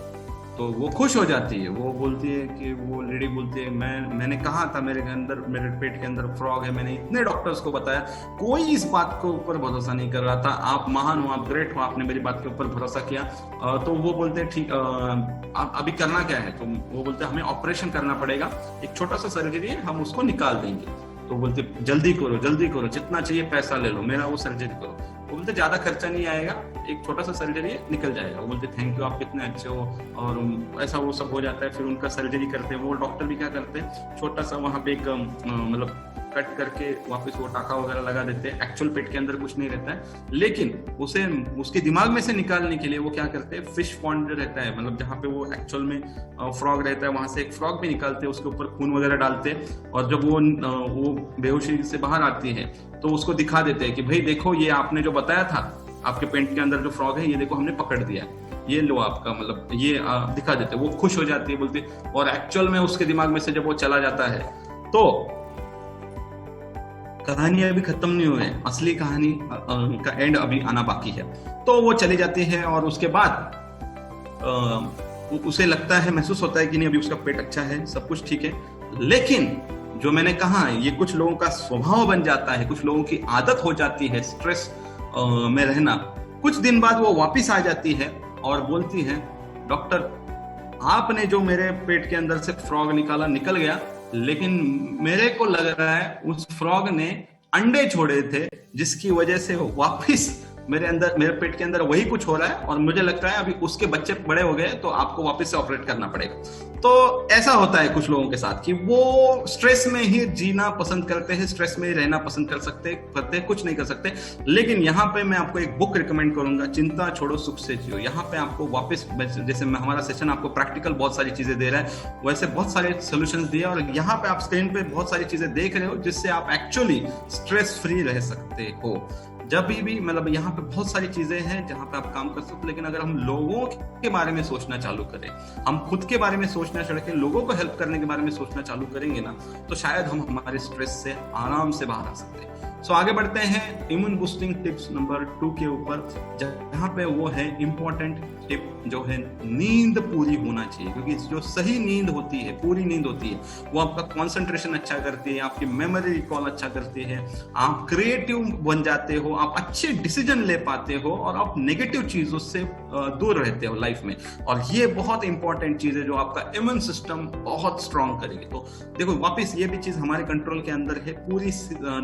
तो वो खुश हो जाती है, वो बोलती है कि वो लेडी बोलती है मैंने कहा था मेरे पेट के अंदर फ्रॉग है, मैंने इतने डॉक्टर्स को बताया, कोई इस बात के ऊपर भरोसा नहीं कर रहा था, आप महान हो, आप ग्रेट हो, आपने मेरी बात के ऊपर भरोसा किया। तो वो बोलते हैं ठीक, अभी करना क्या है? तो वो बोलते हैं हमें ऑपरेशन करना पड़ेगा, एक छोटा सा सर्जरी है, हम उसको निकाल देंगे। तो बोलते जल्दी करो, जितना चाहिए पैसा ले लो, मेरा वो सर्जरी करो। वो बोलते ज्यादा खर्चा नहीं आएगा, एक छोटा सा सर्जरी है, निकल जाएगा। वो बोलते थैंक यू, आप कितने अच्छे हो, और ऐसा वो सब हो जाता है। फिर उनका सर्जरी करते हैं, वो डॉक्टर भी क्या करते हैं, छोटा सा वहां पे एक मतलब कट करके वापस वो टाका वगैरह लगा देते हैं। एक्चुअल पेट के अंदर कुछ नहीं रहता है, लेकिन उसे उसके दिमाग में से निकालने के लिए वो क्या करते हैं, फिश पॉन्ड रहता है, मतलब जहाँ पे वो एक्चुअल में फ्रॉग रहता है, वहां से एक फ्रॉग भी निकालते हैं, उसके ऊपर खून वगैरह डालते हैं, और जब वो बेहोशी से बाहर आती है तो उसको दिखा देते हैं कि भाई देखो, ये आपने जो बताया था आपके पेट के अंदर जो फ्रॉग है, ये देखो हमने पकड़ दिया है, ये लो आपका, मतलब ये दिखा देते हैं। वो खुश हो जाती है, बोलती, और एक्चुअल में उसके दिमाग में से जब वो चला जाता है तो कहानी अभी खत्म नहीं हुई है, असली कहानी का एंड अभी आना बाकी है। तो वो चली जाती है और उसके बाद उसे लगता है, महसूस होता है कि नहीं अभी उसका पेट अच्छा है, सब कुछ ठीक है। लेकिन जो मैंने कहा, ये कुछ लोगों का स्वभाव बन जाता है, कुछ लोगों की आदत हो जाती है स्ट्रेस में रहना। कुछ दिन बाद वो वापस आ जाती है और बोलती है डॉक्टर, आपने जो मेरे पेट के अंदर से फ्रॉग निकाला, निकल गया, लेकिन मेरे को लग रहा है उस फ्रॉग ने अंडे छोड़े थे, जिसकी वजह से वापस मेरे पेट के अंदर वही कुछ हो रहा है, और मुझे लगता है अभी उसके बच्चे बड़े हो गए तो आपको वापस से ऑपरेट करना पड़ेगा। तो ऐसा होता है कुछ लोगों के साथ कि वो स्ट्रेस में ही जीना पसंद करते हैं, स्ट्रेस में ही रहना पसंद करते हैं, कुछ नहीं कर सकते। लेकिन यहाँ पे मैं आपको एक बुक रिकमेंड करूंगा, चिंता छोड़ो सुख से जियो। यहाँ पे आपको वापस, जैसे हमारा सेशन आपको प्रैक्टिकल बहुत सारी चीजें दे रहा है, वैसे बहुत सारे सोल्यूशंस दिए, और यहाँ पे आप स्क्रीन पे बहुत सारी चीजें देख रहे हो जिससे आप एक्चुअली स्ट्रेस फ्री रह सकते हो। जब भी मतलब यहाँ पे बहुत सारी चीजें हैं जहाँ पे आप काम कर सकते हो, लेकिन अगर हम लोगों के बारे में सोचना चालू करें, हम खुद के बारे में सोचना छोड़ के लोगों को हेल्प करने के बारे में सोचना चालू करेंगे ना, तो शायद हम हमारे स्ट्रेस से आराम से बाहर आ सकते हैं। सो आगे बढ़ते हैं इम्यून बूस्टिंग टिप्स नंबर 2 के ऊपर, जहाँ पे वो है इंपॉर्टेंट टिप जो है नींद पूरी होना चाहिए, क्योंकि जो सही नींद होती है, पूरी नींद होती है, वो आपका कंसंट्रेशन अच्छा करती है, आपकी मेमोरी रिकॉल अच्छा करती है, आप क्रिएटिव बन जाते हो, आप अच्छे डिसीजन ले पाते हो, और आप नेगेटिव चीजों से दूर रहते हो लाइफ में। और ये बहुत इंपॉर्टेंट चीज है जो आपका इम्यून सिस्टम बहुत स्ट्रांग करेगी। तो देखो वापस ये भी चीज हमारे कंट्रोल के अंदर है, पूरी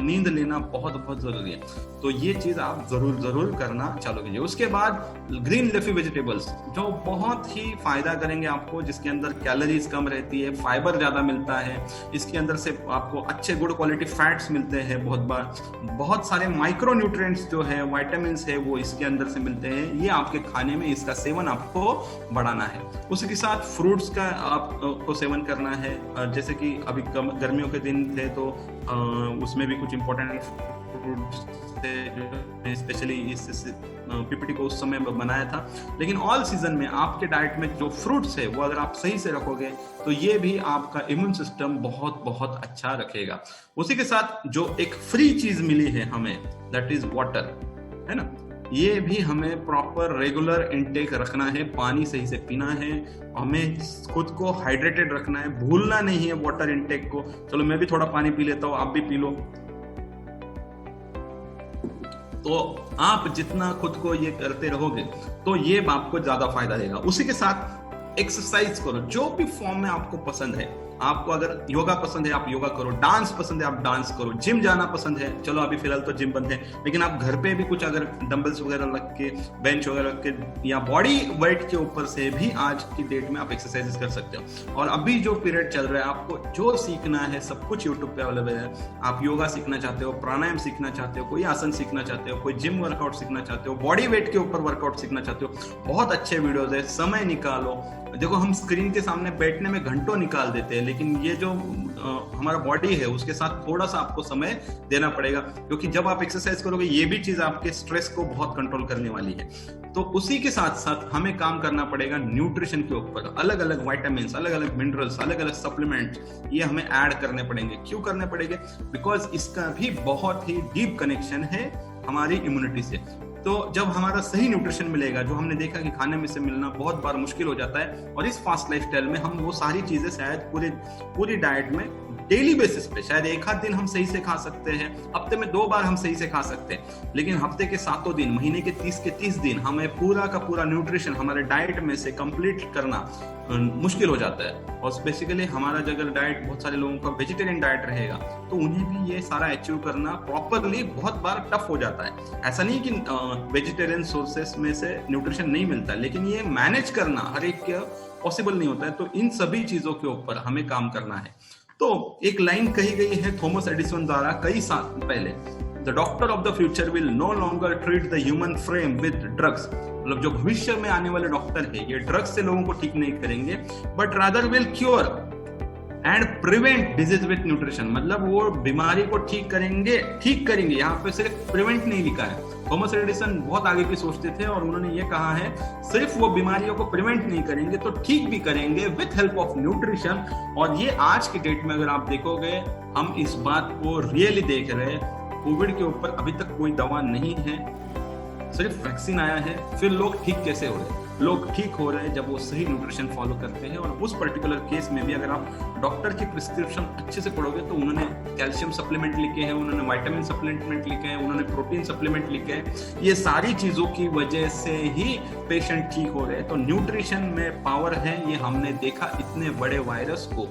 नींद लेना बहुत बहुत जरूरी है। तो ये चीज आप जरूर करना चालू कीजिए। उसके बाद ग्रीन लीफी वेजिटेबल्स जो बहुत ही फायदा करेंगे आपको, जिसके अंदर कैलोरीज कम रहती है, फाइबर ज्यादा मिलता है, इसके अंदर से आपको अच्छे गुड क्वालिटी फैट्स मिलते हैं, बहुत बार बहुत सारे माइक्रो न्यूट्रिएंट्स जो है, विटामिन है, वो इसके अंदर से मिलते हैं। ये आपके खाने में इसका सेवन आपको बढ़ाना है। उसी के साथ फ्रूट्स का आपको सेवन करना है, जैसे कि अभी गर्मियों के दिन थे तो उसमें भी कुछ इंपॉर्टेंट फ्रूट्स थे, स्पेशली इस पीपीटी को उस समय बनाया था। लेकिन ऑल सीजन में आपके डाइट में जो फ्रूट्स है वो अगर आप सही से रखोगे तो ये भी आपका इम्यून सिस्टम बहुत बहुत अच्छा रखेगा। उसी के साथ जो एक फ्री चीज मिली है हमें, दैट इज वाटर, है ना, ये भी हमें प्रॉपर रेगुलर इनटेक रखना है, पानी सही से पीना है, हमें खुद को हाइड्रेटेड रखना है, भूलना नहीं है वाटर इनटेक को। चलो मैं भी थोड़ा पानी पी लेता हूँ, आप भी पी लो। तो आप जितना खुद को ये करते रहोगे तो ये आपको ज्यादा फायदा देगा। उसी के साथ एक्सरसाइज करो, जो भी फॉर्म में आपको पसंद है आपको अगर योगा पसंद है आप योगा करो, डांस पसंद है आप डांस करो, जिम जाना पसंद है, चलो अभी फिलहाल तो जिम बंद है, लेकिन आप घर पे भी कुछ अगर डंबल्स वगैरह रख के, बेंच वगैरह रख के या बॉडी वेट के ऊपर से भी आज की डेट में आप एक्सरसाइजेस कर सकते हो। और अभी जो पीरियड चल रहा है, आपको जो सीखना है सब कुछ यूट्यूब पे अवेलेबल है। आप योगा सीखना चाहते हो, प्राणायाम सीखना चाहते हो, कोई आसन सीखना चाहते हो, कोई जिम वर्कआउट सीखना चाहते हो, बॉडी वेट के ऊपर वर्कआउट सीखना चाहते हो, बहुत अच्छे वीडियोस है, समय निकालो। देखो हम स्क्रीन के सामने बैठने में घंटों निकाल देते हैं, लेकिन ये जो हमारा बॉडी है उसके साथ थोड़ा सा आपको समय देना पड़ेगा, क्योंकि जब आप एक्सरसाइज करोगे ये भी चीज आपके स्ट्रेस को बहुत कंट्रोल करने वाली है। तो उसी के साथ साथ हमें काम करना पड़ेगा न्यूट्रिशन के ऊपर। अलग अलग विटामिन्स, अलग अलग मिनरल्स, अलग अलग सप्लीमेंट्स ये हमें ऐड करने पड़ेंगे। क्यों करने पड़ेंगे? बिकॉज इसका भी बहुत ही डीप कनेक्शन है हमारी इम्यूनिटी से। तो जब हमारा सही न्यूट्रिशन मिलेगा, जो हमने देखा कि खाने में से मिलना बहुत बार मुश्किल हो जाता है, और इस फास्ट लाइफस्टाइल में हम वो सारी चीजें शायद पूरी डाइट में डेली बेसिस पे शायद एक आध दिन हम सही से खा सकते हैं, हफ्ते में 2 बार हम सही से खा सकते हैं, लेकिन हफ्ते के 7 दिन, महीने के 30 दिन हमें पूरा का पूरा न्यूट्रिशन हमारे डाइट में से कंप्लीट करना मुश्किल हो जाता है। और स्पेसिफिकली हमारा अगर डाइट, बहुत सारे लोगों का वेजिटेरियन डाइट रहेगा, तो उन्हें भी ये सारा अचीव करना प्रॉपरली बहुत बार टफ हो जाता है। ऐसा नहीं कि वेजिटेरियन सोर्सेस में से न्यूट्रिशन नहीं मिलता, लेकिन ये मैनेज करना हर एक पॉसिबल नहीं होता है। तो इन सभी चीजों के ऊपर हमें काम करना है। तो एक लाइन कही गई है थॉमस एडिसन द्वारा कई साल पहले, the doctor of the future will no longer treat the human frame with drugs. मतलब जो भविष्य में आने वाले डॉक्टर है ये ड्रग्स से लोगों को ठीक नहीं करेंगे, but rather will cure and prevent disease with nutrition. मतलब वो बीमारी को ठीक करेंगे, यहाँ पे सिर्फ प्रिवेंट नहीं लिखा है। थॉमस एडिसन बहुत आगे की सोचते थे और उन्होंने ये कहा है सिर्फ वो बीमारियों को प्रिवेंट नहीं करेंगे तो ठीक भी करेंगे विथ हेल्प ऑफ न्यूट्रिशन। और ये आज की डेट में अगर आप देखोगे, हम इस बात को रियली देख रहे हैं। कोविड के ऊपर अभी तक कोई दवा नहीं है, सिर्फ वैक्सीन आया है। फिर लोग ठीक कैसे हो रहे हैं? लोग ठीक हो रहे हैं जब वो सही न्यूट्रिशन फॉलो करते हैं। और उस पर्टिकुलर केस में भी अगर आप डॉक्टर की प्रिस्क्रिप्शन अच्छे से पढ़ोगे तो उन्होंने कैल्शियम सप्लीमेंट लिखे हैं, उन्होंने विटामिन सप्लीमेंट लिखे हैं, उन्होंने प्रोटीन सप्लीमेंट लिखे हैं। ये सारी चीजों की वजह से ही पेशेंट ठीक हो रहे हैं। तो न्यूट्रिशन में पावर है, ये हमने देखा। इतने बड़े वायरस को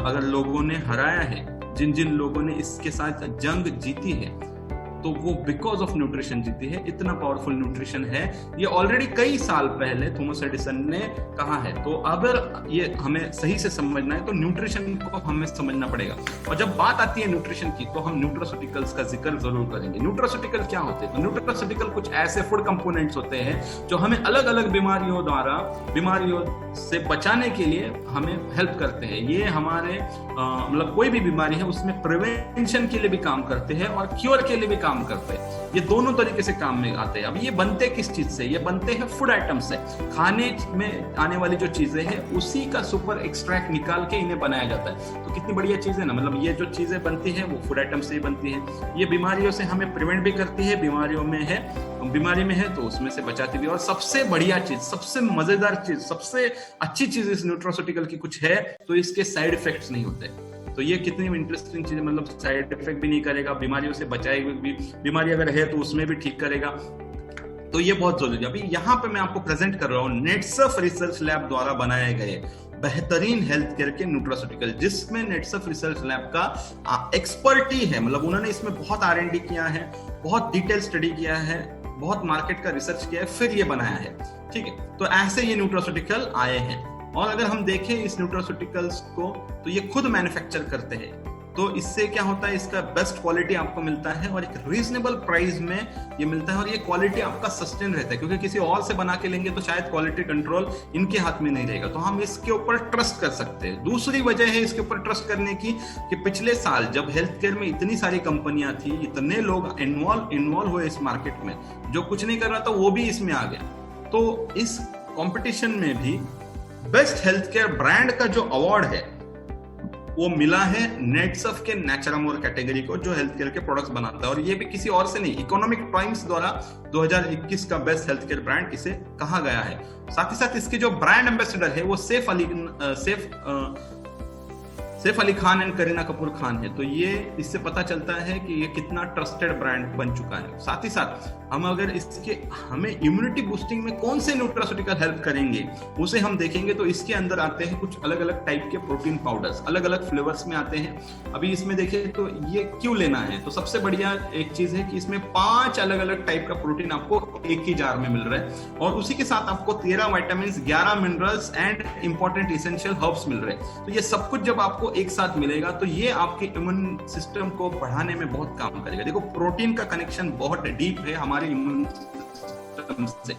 अगर लोगों ने हराया है, जिन लोगों ने इसके साथ जंग जीती है, तो वो बिकॉज ऑफ न्यूट्रिशन जीती है। इतना पावरफुल न्यूट्रिशन है, ये ऑलरेडी कई साल पहले थॉमस एडिसन ने कहा है। तो अगर ये हमें सही से समझना है तो न्यूट्रिशन को हमें समझना पड़ेगा। और जब बात आती है न्यूट्रिशन की तो हम न्यूट्रास्यूटिकल्स का जिक्र जरूर करेंगे। न्यूट्रास्यूटिकल क्या होते हैं? तो न्यूट्रास्यूटिकल कुछ ऐसे फूड कंपोनेंट्स होते हैं जो हमें अलग अलग बीमारियों से बचाने के लिए हमें हेल्प करते हैं। ये हमारे मतलब कोई भी बीमारी है उसमें प्रिवेंशन के लिए भी काम करते हैं और क्योर के लिए भी काम करते हैं। ये दोनों तरीके से काम में आते हैं। अब ये बनते किस चीज से? ये बनते हैं फूड आइटम से। खाने में आने वाली जो चीजें हैं उसी का सुपर एक्सट्रैक्ट निकाल के इन्हें बनाया जाता है। तो कितनी बढ़िया चीज है ना। मतलब ये जो चीजें बनती है वो फूड आइटम से ही बनती है। ये बीमारियों से हमें प्रिवेंट भी करती है, बीमारी में है तो उसमें से बचाती भी। और सबसे बढ़िया चीज, सबसे मजेदार चीज, सबसे अच्छी चीज इस न्यूट्रास्यूटिकल की कुछ है तो इसके साइड इफेक्ट्स नहीं होते। तो ये कितनी इंटरेस्टिंग चीज है। मतलब साइड इफेक्ट भी नहीं करेगा, बीमारियों से बचाएगा भी, बीमारी अगर है तो उसमें भी ठीक करेगा। तो ये बहुत जरूरी है। अभी यहाँ पे मैं आपको प्रेजेंट कर रहा हूँ नेटसफ रिसर्च लैब द्वारा बनाए गए बेहतरीन हेल्थ केयर के न्यूट्रास्यूटिकल, जिसमें नेटसफ रिसर्च लैब का एक्सपर्टी है। मतलब उन्होंने इसमें बहुत R&D किया है, बहुत डिटेल स्टडी किया है, बहुत मार्केट का रिसर्च किया है, फिर ये बनाया है। ठीक है, तो ऐसे ये न्यूट्रास्यूटिकल आए हैं। और अगर हम देखें इस न्यूट्रास्यूटिकल्स को तो ये खुद मैन्युफैक्चर करते हैं। तो इससे क्या होता है, इसका बेस्ट क्वालिटी आपको मिलता है और एक रीजनेबल प्राइस में ये मिलता है। और ये क्वालिटी आपका सस्टेन रहता है, क्योंकि किसी और से बना के लेंगे तो शायद क्वालिटी कंट्रोल इनके हाथ में नहीं रहेगा। तो हम इसके ऊपर ट्रस्ट कर सकते हैं। दूसरी वजह है इसके ऊपर ट्रस्ट करने की कि पिछले साल जब हेल्थ केयर में इतनी सारी कंपनियां थी, इतने लोग इन्वॉल्व हुए इस मार्केट में, जो कुछ नहीं कर रहा था वो भी इसमें आ गया। तो इस कॉम्पिटिशन में भी बेस्ट हेल्थ केयर ब्रांड का जो अवार्ड है वो मिला है नेटसफ के नेचुरामोर कैटेगरी को, जो हेल्थ केयर के प्रोडक्ट्स बनाता है। और ये भी किसी और से नहीं, इकोनॉमिक टाइम्स द्वारा 2021 का बेस्ट हेल्थ केयर ब्रांड इसे कहा गया है। साथ ही साथ इसके जो ब्रांड एम्बेसडर है वो सैफ अली खान एंड करीना कपूर खान है। तो ये इससे पता चलता है कि ये कितना ट्रस्टेड ब्रांड बन चुका है। साथ ही साथ हम अगर इसके हमें इम्यूनिटी बूस्टिंग में कौन से न्यूट्रास्यूटिकल हेल्प करेंगे उसे हम देखेंगे, तो इसके अंदर आते हैं कुछ अलग अलग टाइप के प्रोटीन पाउडर्स, अलग अलग फ्लेवर्स में आते हैं। अभी इसमें देखें तो ये क्यों लेना है, तो सबसे बढ़िया एक चीज है कि इसमें 5 अलग अलग टाइप का प्रोटीन आपको एक ही जार में मिल रहा है, और उसी के साथ आपको 13 vitamin, 11 minerals and important essential herbs मिल रहे हैं। तो ये सब कुछ जब आपको एक साथ मिलेगा तो ये आपके इम्यून सिस्टम को बढ़ाने में बहुत काम करेगा। देखो प्रोटीन का कनेक्शन बहुत डीप है हमारे इम्यून सिस्टम से।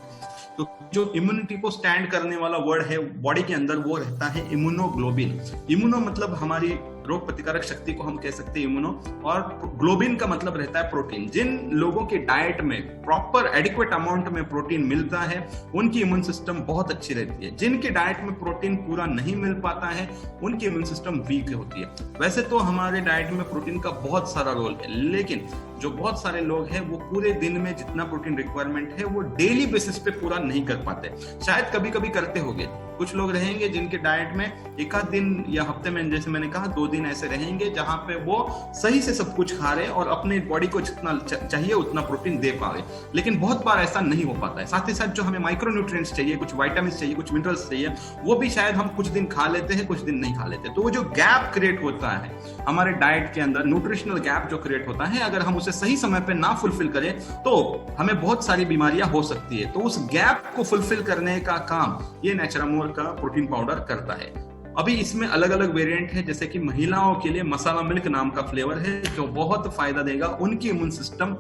तो जो इम्यूनिटी को स्टैंड करने वाला वर्ड है बॉडी के अंदर वो रहता है इम्यूनोग्लोबिन। इम्यूनो मतलब हमारी रोग प्रतिकारक शक्ति को हम कह सकते हैं इम्यूनो, और ग्लोबिन का मतलब रहता है प्रोटीन। जिन लोगों के डाइट में प्रॉपर एडिक्वेट अमाउंट में प्रोटीन मिलता है उनकी इम्यून सिस्टम बहुत अच्छी रहती है। जिनके डाइट में प्रोटीन पूरा नहीं मिल पाता है उनकी इम्यून सिस्टम वीक होती है। वैसे तो हमारे डाइट में प्रोटीन का बहुत सारा रोल है, लेकिन जो बहुत सारे लोग हैं वो पूरे दिन में जितना प्रोटीन रिक्वायरमेंट है वो डेली बेसिस पे पूरा नहीं कर पाते। शायद कभी कभी करते होंगे, कुछ लोग रहेंगे जिनके डाइट में एक आध दिन या हफ्ते में, जैसे मैंने कहा 2 दिन ऐसे रहेंगे जहां पे वो सही से सब कुछ खा रहे और अपने बॉडी को जितना चाहिए उतना प्रोटीन दे पा रहे, लेकिन बहुत बार ऐसा नहीं हो पाता है। साथ ही साथ जो हमें माइक्रो न्यूट्रिएंट्स चाहिए, कुछ विटामिन चाहिए, कुछ मिनरल्स चाहिए, वो भी शायद हम कुछ दिन खा लेते हैं, कुछ दिन नहीं खा लेते। तो वो जो गैप क्रिएट होता है हमारे डाइट के अंदर, न्यूट्रिशनल गैप जो क्रिएट होता है, अगर हम उसे सही समय पे ना फुलफिल करें तो हमें बहुत सारी बीमारियां हो सकती है। तो उस गैप को फुलफिल करने का काम ये नेचुरामोर का प्रोटीन पाउडर करता है। अभी इसमें अलग अलग वेरिएंट है, जैसे कि महिलाओं के लिए मसाला मिल्क नाम का फ्लेवर है जो बहुत फायदा देगा उनकी इम्यून सिस्टम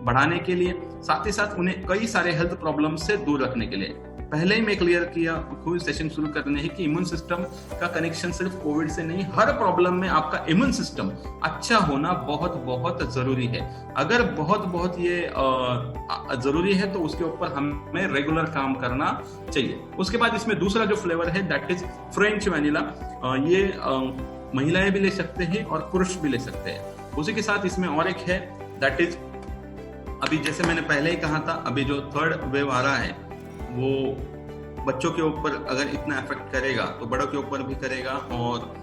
बढ़ाने के लिए, साथ ही साथ उन्हें कई सारे हेल्थ प्रॉब्लम से दूर रखने के लिए। पहले ही मैं क्लियर किया कोई सेशन शुरू करने है कि इम्यून सिस्टम का कनेक्शन सिर्फ कोविड से नहीं, हर प्रॉब्लम में आपका इम्यून सिस्टम अच्छा होना बहुत बहुत जरूरी है। अगर बहुत ये जरूरी है तो उसके ऊपर हमें रेगुलर काम करना चाहिए। उसके बाद इसमें दूसरा जो फ्लेवर है दैट इज फ्रेंच वैनिला। ये महिलाएं भी ले सकते हैं और पुरुष भी ले सकते हैं। उसी के साथ इसमें और एक है दैट इज, अभी जैसे मैंने पहले ही कहा था, अभी जो 3rd वेव आ रहा है वो बच्चों के ऊपर अगर इतना इफेक्ट करेगा तो बड़ों के ऊपर भी करेगा और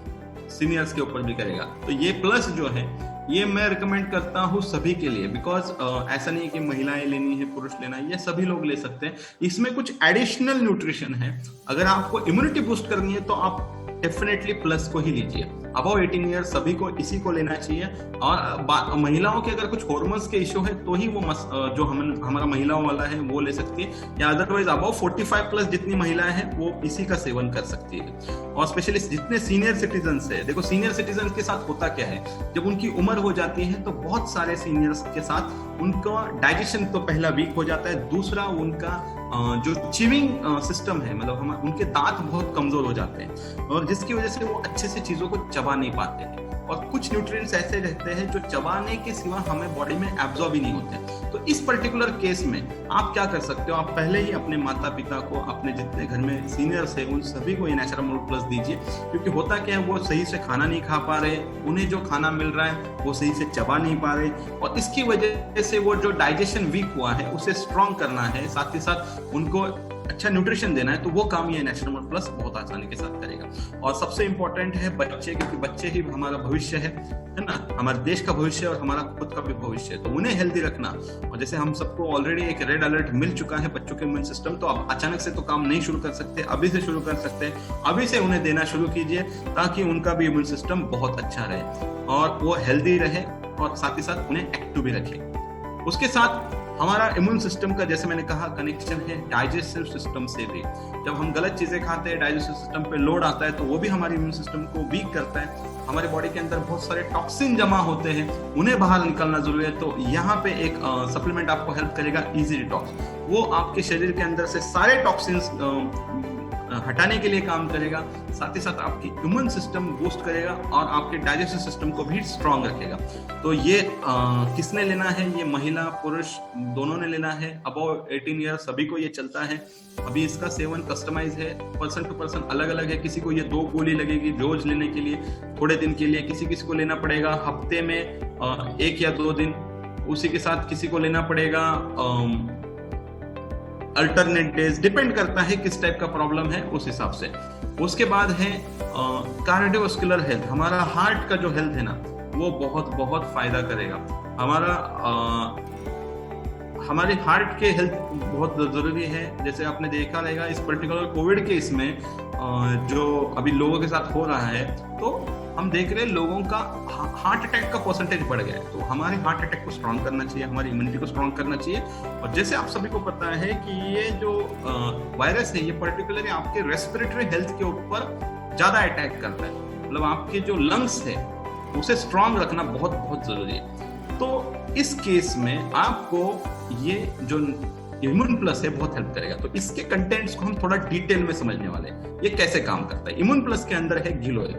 सीनियर्स के ऊपर भी करेगा। तो ये प्लस जो है ये मैं रिकमेंड करता हूँ सभी के लिए, बिकॉज ऐसा नहीं है कि महिलाएं लेनी है पुरुष लेना है, ये सभी लोग ले सकते हैं। इसमें कुछ एडिशनल न्यूट्रिशन है। अगर आपको इम्यूनिटी बूस्ट करनी है तो आप डेफिनेटली प्लस को ही लीजिए। अबव 18 ईयर सभी को इसी को लेना चाहिए। और महिलाओं के अगर कुछ हार्मोन्स के इश्यू है तो ही वो जो हमारा महिलाओं वाला है वो ले सकती है, या अदरवाइज अबव 45 प्लस जितनी महिलाएं हैं वो इसी का सेवन कर सकती है। और स्पेशली जितने सीनियर सिटीजन है, देखो सीनियर सिटीजन के साथ होता क्या है, जब उनकी उम्र हो जाती है तो बहुत सारे सीनियर्स के साथ उनका डाइजेशन तो पहला वीक हो जाता है, दूसरा उनका जो च्यूइंग सिस्टम है, मतलब हम उनके दांत बहुत कमजोर हो जाते हैं और जिसकी वजह से वो अच्छे से चीजों को चबा नहीं पाते हैं। और कुछ न्यूट्रिएंट्स ऐसे रहते हैं जो चबाने के सिवा हमें बॉडी में एब्जॉर्ब ही नहीं होते। तो इस पर्टिकुलर केस में आप क्या कर सकते हो, आप पहले ही अपने माता पिता को, अपने जितने घर में सीनियर्स है उन सभी को ये नेचुरामोर प्लस दीजिए। क्योंकि होता क्या है, वो सही से खाना नहीं खा पा रहे, उन्हें जो खाना मिल रहा है वो सही से चबा नहीं पा रहे, और इसकी वजह से वो जो डाइजेशन वीक हुआ है उसे स्ट्रॉन्ग करना है, साथ ही साथ उनको अच्छा न्यूट्रिशन देना है, तो वो काम ये नेचुरामोर प्लस बहुत आसानी के साथ करेगा। और सबसे इंपॉर्टेंट है बच्चे, क्योंकि बच्चे ही हमारा भविष्य है ना, हमारे देश का भविष्य और हमारा खुद का भी भविष्य है, तो उन्हें हेल्दी रखना। और जैसे हम सबको ऑलरेडी एक रेड अलर्ट मिल चुका है बच्चों के इम्यून सिस्टम, तो आप अचानक से तो काम नहीं शुरू कर सकते, अभी से शुरू कर सकते हैं। अभी से उन्हें देना शुरू कीजिए ताकि उनका भी इम्यून सिस्टम बहुत अच्छा रहे और वो हेल्दी रहे, और साथ ही साथ उन्हें एक्टिव भी रखे। उसके साथ हमारा इम्यून सिस्टम का, जैसे मैंने कहा, कनेक्शन है डाइजेस्टिव सिस्टम से भी। जब हम गलत चीजें खाते हैं, डाइजेस्टिव सिस्टम पे लोड आता है, तो वो भी हमारे इम्यून सिस्टम को वीक करता है। हमारे बॉडी के अंदर बहुत सारे टॉक्सिन जमा होते हैं, उन्हें बाहर निकालना जरूरी है। तो यहाँ पे एक सप्लीमेंट आपको हेल्प करेगा, इजी डिटॉक्स। वो आपके शरीर के अंदर से सारे टॉक्सिन्स हटाने के लिए काम करेगा, साथ ही साथ आपकी इम्यून सिस्टम बूस्ट करेगा और आपके डाइजेस्टिव सिस्टम को भी स्ट्रांग रखेगा। तो ये किसने लेना है, ये महिला पुरुष दोनों ने लेना है। अबव 18 ईयर सभी को ये चलता है। अभी इसका सेवन कस्टमाइज है, पर्सन टू पर्सन अलग अलग है। किसी को ये 2 गोली लगेगी रोज लेने के लिए, थोड़े दिन के लिए, किसी किसी को लेना पड़ेगा हफ्ते में 1 या 2 दिन, उसी के साथ किसी को लेना पड़ेगा अल्टरनेट डेज, डिपेंड करता है किस टाइप का प्रॉब्लम है उस हिसाब से। उसके बाद है कार्डियोवास्कुलर हेल्थ, हमारा हार्ट का जो हेल्थ है ना वो बहुत बहुत फायदा करेगा। हमारे हार्ट के हेल्थ बहुत जरूरी है। जैसे आपने देखा रहेगा इस पर्टिकुलर कोविड के इसमें जो अभी लोगों के साथ हो रहा है, तो हम देख रहे हैं लोगों का हार्ट अटैक का परसेंटेज बढ़ गया है। तो हमारे हार्ट अटैक को स्ट्रॉन्ग करना चाहिए, हमारी इम्यूनिटी को स्ट्रॉन्ग करना चाहिए। और जैसे आप सभी को पता है कि ये जो वायरस है ये पर्टिकुलरली आपके रेस्पिरेटरी हेल्थ के ऊपर ज्यादा अटैक करता है, मतलब आपके जो लंग्स है उसे स्ट्रॉन्ग रखना बहुत बहुत जरूरी है। तो इस केस में आपको ये जो इम्यून प्लस है बहुत हेल्प करेगा। तो इसके कंटेंट्स को हम थोड़ा डिटेल में समझने वाले हैं, ये कैसे काम करता है। इम्यून प्लस के अंदर है गिलोय,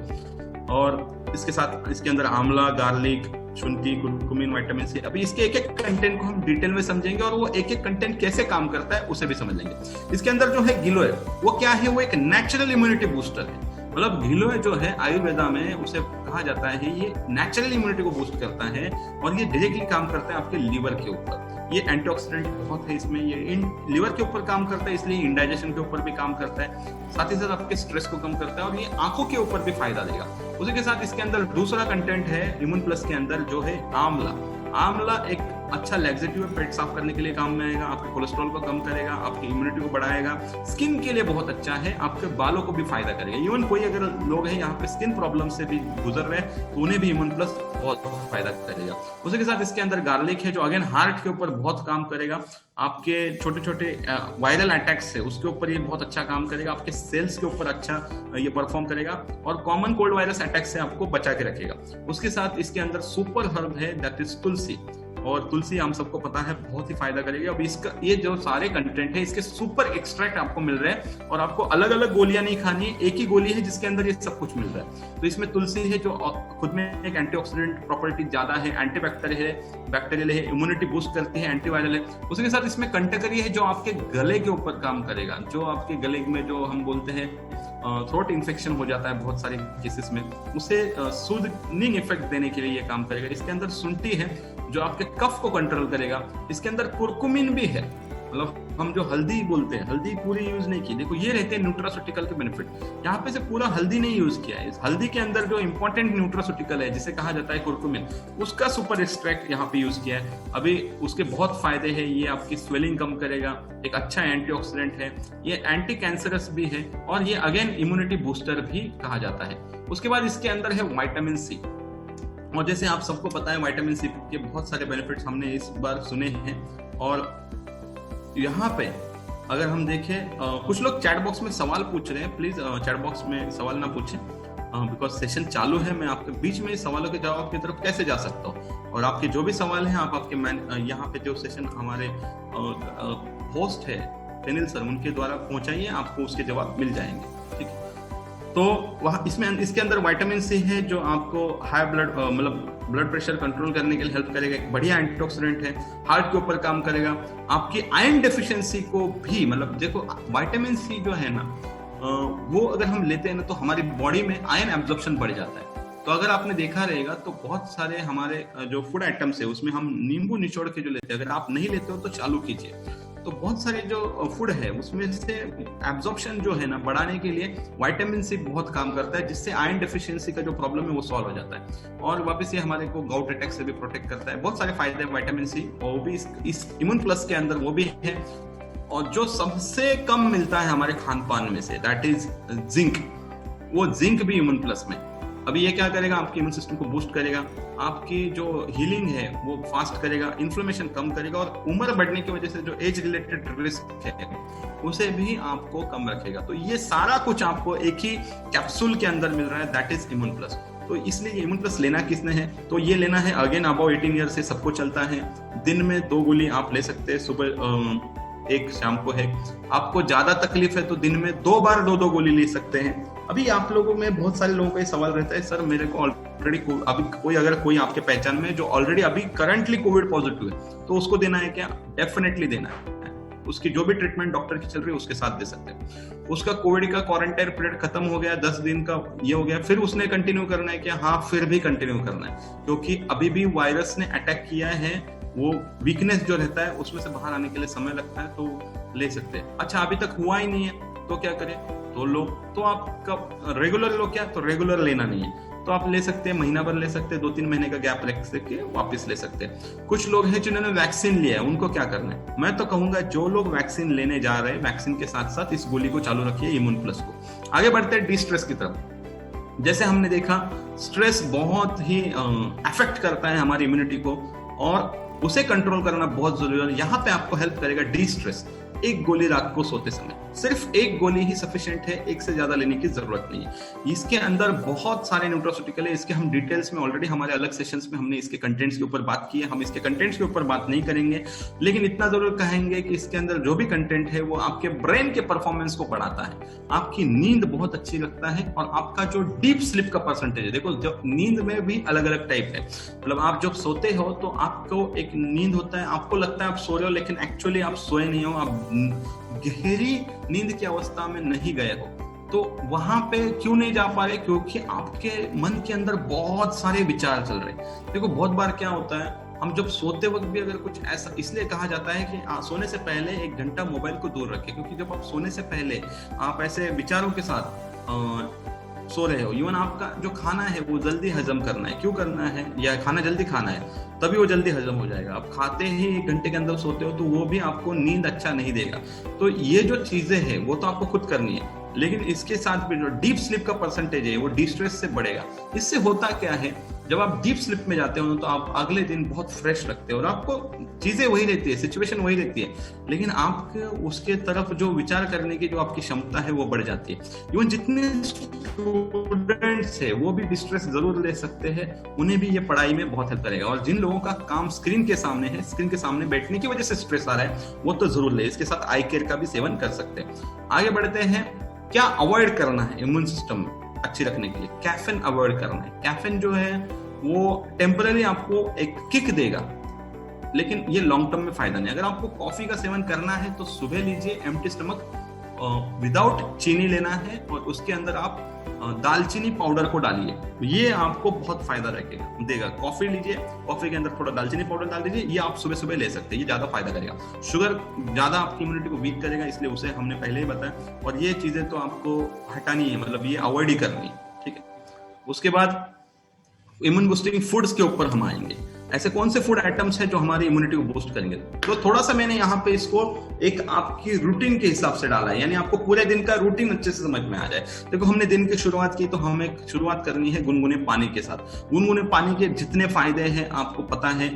और इसके साथ इसके अंदर आंवला, गार्लिक, शुंठी, कुरकुमिन, विटामिन सी। अभी इसके एक एक कंटेंट को हम डिटेल में समझेंगे और वो एक एक कंटेंट कैसे काम करता है उसे भी समझ लेंगे। इसके अंदर जो है गिलोय वो क्या है, वो एक नेचुरल इम्यूनिटी बूस्टर है। मतलब गिलोय जो है आयुर्वेदा में उसे कहा जाता है ये नेचुरल इम्यूनिटी को बूस्ट करता है और ये डायरेक्टली काम करता है आपके लीवर के ऊपर। ये एंटीऑक्सीडेंट बहुत है इसमें, ये लीवर के ऊपर काम करता है, इसलिए इंडाइजेशन के ऊपर भी काम करता है, साथ ही साथ आपके स्ट्रेस को कम करता है और ये आंखों के ऊपर भी फायदा देगा। उसी के साथ इसके अंदर दूसरा कंटेंट है इम्यून प्लस के अंदर जो है आंवला। आंवला एक अच्छा लैक्सेटिव है, पेट साफ करने के लिए काम में आएगा, आपके कोलेस्ट्रॉल को कम करेगा, आपकी इम्यूनिटी को बढ़ाएगा, स्किन के लिए बहुत अच्छा है, आपके बालों को भी फायदा करेगा। इवन कोई अगर लोग हैं यहाँ पे स्किन प्रॉब्लम से भी गुजर रहे हैं तो उन्हें भी इम्यून प्लस बहुत फायदा करेगा। उसी के साथ इसके अंदर गार्लिक है जो अगेन हार्ट के ऊपर बहुत काम करेगा, आपके छोटे छोटे वायरल अटैक्स है उसके ऊपर ये बहुत अच्छा काम करेगा, आपके सेल्स के ऊपर अच्छा ये परफॉर्म करेगा और कॉमन कोल्ड वायरस अटैक से आपको बचा के रखेगा। उसके साथ इसके अंदर सुपर हर्ब है दैट इज तुलसी, और तुलसी हम सबको पता है बहुत ही फायदा करेगी। अब इसका ये जो सारे कंटेंट है इसके सुपर एक्सट्रैक्ट आपको मिल रहे हैं और आपको अलग अलग गोलियां नहीं खानी है, एक ही गोली है जिसके अंदर ये सब कुछ मिल रहा है। तो इसमें तुलसी है जो खुद में एक एंटीऑक्सीडेंट प्रॉपर्टी ज्यादा है, बैक्टीरियल है, इम्यूनिटी बूस्ट करती है, एंटीवायरल है। उसके साथ इसमें कंटकरी है जो आपके गले के ऊपर काम करेगा, जो आपके गले में जो हम बोलते हैं थ्रोट इन्फेक्शन हो जाता है बहुत सारे केसेस में, उसे सूदनिंग इफेक्ट देने के लिए ये काम करेगा। इसके अंदर शुंठी है जो आपके कफ को कंट्रोल करेगा। इसके अंदर कुरकुमिन भी है, मतलब हम जो हल्दी बोलते हैं, हल्दी पूरी यूज नहीं की, देखो ये रहते हैं न्यूट्रास्यूटिकल के बेनिफिट, यहाँ पे से पूरा हल्दी नहीं यूज किया है। इस हल्दी के अंदर जो इंपॉर्टेंट न्यूट्रास्यूटिकल है जिसे कहा जाता है कुरकुमिन, उसका सुपर एक्सट्रैक्ट यहाँ पे यूज किया है। अभी उसके बहुत फायदे हैं, ये आपकी स्वेलिंग कम करेगा, एक अच्छा एंटीऑक्सीडेंट है, ये एंटी कैंसरस भी है और ये अगेन इम्यूनिटी बूस्टर भी कहा जाता है। उसके बाद इसके अंदर है विटामिन सी, और जैसे आप सबको पता है विटामिन सी के बहुत सारे बेनिफिट्स हमने इस बार सुने हैं। और यहाँ पे अगर हम देखें कुछ लोग चैट बॉक्स में सवाल पूछ रहे हैं, प्लीज चैट बॉक्स में सवाल ना पूछें बिकॉज सेशन चालू है, मैं आपके बीच में सवालों के जवाब की तरफ कैसे जा सकता हूँ। और आपके जो भी सवाल हैं आप आपके यहाँ पे जो सेशन हमारे होस्ट है फेनिल सर उनके द्वारा पहुंचाइए, आपको उसके जवाब मिल जाएंगे, ठीक है। तो वहाँ इसमें इसके अंदर विटामिन सी है जो आपको हाई ब्लड प्रेशर कंट्रोल करने के लिए हेल्प करेगा, एक बढ़िया एंटीऑक्सीडेंट है, हार्ट के ऊपर काम करेगा, आपकी आयरन डेफिशिएंसी को भी, मतलब देखो विटामिन सी जो है ना वो अगर हम लेते हैं ना तो हमारी बॉडी में आयरन एब्जॉर्प्शन बढ़ जाता है। तो अगर आपने देखा रहेगा तो बहुत सारे हमारे जो फूड आइटम्स है उसमें हम नींबू निचोड़ के जो लेते हैं, अगर आप नहीं लेते हो तो चालू कीजिए। तो बहुत सारे जो फूड है उसमें से एब्जॉर्प्शन जो है ना बढ़ाने के लिए विटामिन सी बहुत काम करता है, जिससे आयरन डेफिशिएंसी का जो प्रॉब्लम है वो सॉल्व हो जाता है और वापस ये हमारे को गाउट अटैक से भी प्रोटेक्ट करता है। बहुत सारे फायदे हैं विटामिन सी, और वो भी इस इम्यून प्लस के अंदर वो भी है। और जो सबसे कम मिलता है हमारे खान पान में से दैट इज जिंक, वो जिंक भी इम्यून प्लस में। अभी ये क्या करेगा, आपके इम्यून सिस्टम को बूस्ट करेगा, आपकी जो हीलिंग है वो फास्ट करेगा, इन्फ्लेमेशन कम करेगा और उम्र बढ़ने की वजह से जो एज रिलेटेड रिस्क है उसे भी आपको कम रखेगा। तो ये सारा कुछ आपको एक ही कैप्सूल के अंदर मिल रहा है, दैट इज इम्यून प्लस। तो इसलिए इम्यून प्लस लेना किसने है, तो ये लेना है अगेन अबव 18 ईयर से सबको चलता है। दिन में 2 गोली आप ले सकते हैं, सुबह एक शाम को है। आपको ज्यादा तकलीफ है तो दिन में 2 बार 2 गोली ले सकते हैं। अभी आप लोगों में बहुत सारे लोगों का ये सवाल रहता है, सर मेरे को ऑलरेडी अभी कोई आपके पहचान में जो ऑलरेडी अभी करंटली कोविड पॉजिटिव है तो उसको देना है क्या? डेफिनेटली देना है। उसकी जो भी ट्रीटमेंट डॉक्टर की चल रही है उसके साथ दे सकते हैं। उसका कोविड का क्वारंटाइन पीरियड खत्म हो गया, 10 दिन का ये हो गया, फिर उसने कंटिन्यू करना है क्या? हाँ, फिर भी कंटिन्यू करना है, क्योंकि अभी भी वायरस ने अटैक किया है, वो वीकनेस जो रहता है उसमें से बाहर आने के लिए समय लगता है, तो ले सकते हैं। अच्छा, अभी तक हुआ ही नहीं है तो क्या करें, तो लो, तो आपका रेगुलर लो, क्या तो रेगुलर लेना नहीं है तो आप ले सकते हैं, महीना भर ले सकते हैं, 2-3 महीने का गैप रख के वापस ले सकते हैं। कुछ लोग हैं जिन्होंने वैक्सीन लिया है, उनको क्या करना है, मैं तो कहूंगा जो लोग वैक्सीन लेने जा रहे हैं, वैक्सीन के साथ साथ इस गोली को चालू रखिए, इम्यून प्लस को। आगे बढ़ते हैं डिस्ट्रेस की तरफ। जैसे हमने देखा स्ट्रेस बहुत ही अफेक्ट करता है हमारी इम्यूनिटी को और उसे कंट्रोल करना बहुत जरूरी है। यहाँ पे आपको हेल्प करेगा डी स्ट्रेस। एक गोली रात को सोते समय, सिर्फ एक गोली ही सफिशिएंट है, एक से ज्यादा लेने की जरूरत नहीं है। इसके अंदर बहुत सारे न्यूट्रोसिटिकल है, इसके हम डिटेल्स में ऑलरेडी हमारे अलग सेशंस में हमने इसके कंटेंट्स के ऊपर बात की है, हम इसके कंटेंट्स के ऊपर बात नहीं करेंगे, लेकिन इतना जरूर कहेंगे कि इसके अंदर जो भी कंटेंट है वो आपके ब्रेन के परफॉर्मेंस को बढ़ाता है, आपकी नींद बहुत अच्छी लगता है और आपका जो डीप स्लीप का परसेंटेज है, देखो जब नींद में भी अलग अलग टाइप है, मतलब आप जब सोते हो तो आपको एक नींद होता है, आपको लगता है आप सो रहे हो लेकिन एक्चुअली आप सोए नहीं हो, आप गहरी नींद की अवस्था में नहीं गए हो। तो वहां पे क्यों नहीं जा पा रहे, क्योंकि आपके मन के अंदर बहुत सारे विचार चल रहे हैं। देखो बहुत बार क्या होता है, हम जब सोते वक्त भी अगर कुछ ऐसा, इसलिए कहा जाता है कि सोने से पहले 1 घंटा मोबाइल को दूर रखें, क्योंकि जब आप सोने से पहले आप ऐसे विचारों के साथ सो रहे हो, इवन आपका जो खाना है वो जल्दी हजम करना है, क्यों करना है, या खाना जल्दी खाना है तभी वो जल्दी हजम हो जाएगा। आप खाते ही 1 घंटे के अंदर सोते हो तो वो भी आपको नींद अच्छा नहीं देगा। तो ये जो चीजें हैं वो तो आपको खुद करनी है, लेकिन इसके साथ भी जो डीप स्लीप का परसेंटेज है वो डिस्ट्रेस से बढ़ेगा। इससे होता क्या है, जब आप डीप स्लीप में जाते हो तो आप अगले दिन बहुत फ्रेश लगते हो और आपको चीजें वही रहती है, सिचुएशन वही रहती है, लेकिन आपके उसके तरफ जो विचार करने की जो आपकी क्षमता है वो बढ़ जाती है। इवन जितने स्टूडेंट्स है वो भी डिस्ट्रेस जरूर ले सकते हैं, उन्हें भी ये पढ़ाई में बहुत हेल्प करेगा। और जिन लोगों का काम स्क्रीन के सामने है, स्क्रीन के सामने बैठने की वजह से स्ट्रेस आ रहा है, वो तो जरूर ले। इसके साथ आई केयर का भी सेवन कर सकते हैं। आगे बढ़ते हैं, क्या अवॉइड करना है इम्यून सिस्टम अच्छी रखने के लिए। कैफीन अवॉइड करना है। कैफीन जो है वो टेम्पररी आपको एक किक देगा, लेकिन ये लॉन्ग टर्म में फायदा नहीं। अगर आपको कॉफी का सेवन करना है तो सुबह लीजिए एम्प्टी स्टमक, विदाउट चीनी लेना है और उसके अंदर आप दालचीनी पाउडर को डालिए, ये आपको बहुत फायदा देगा। कॉफी लीजिए, कॉफी के अंदर थोड़ा दालचीनी पाउडर डाल दीजिए, ये आप सुबह सुबह ले सकते हैं, ये ज्यादा फायदा करेगा। शुगर ज्यादा आपकी इम्यूनिटी को वीक करेगा, इसलिए उसे हमने पहले ही बताया, और ये चीजें तो आपको हटानी है, मतलब ये अवॉइड ही करनी है, ठीक है। उसके बाद इम्यून बूस्टिंग फूड्स के ऊपर हम आएंगे। ऐसे कौन से फूड आइटम्स हैं जो हमारी इम्यूनिटी को बूस्ट करेंगे। तो थोड़ा सा मैंने यहाँ पे इसको एक आपकी रूटीन के हिसाब से डाला है, यानी आपको पूरे दिन का रूटीन अच्छे से समझ में आ जाए। देखो हमने दिन की शुरुआत की तो हमें शुरुआत करनी है गुनगुने पानी के साथ। गुनगुने पानी के जितने फायदे हैं आपको पता है,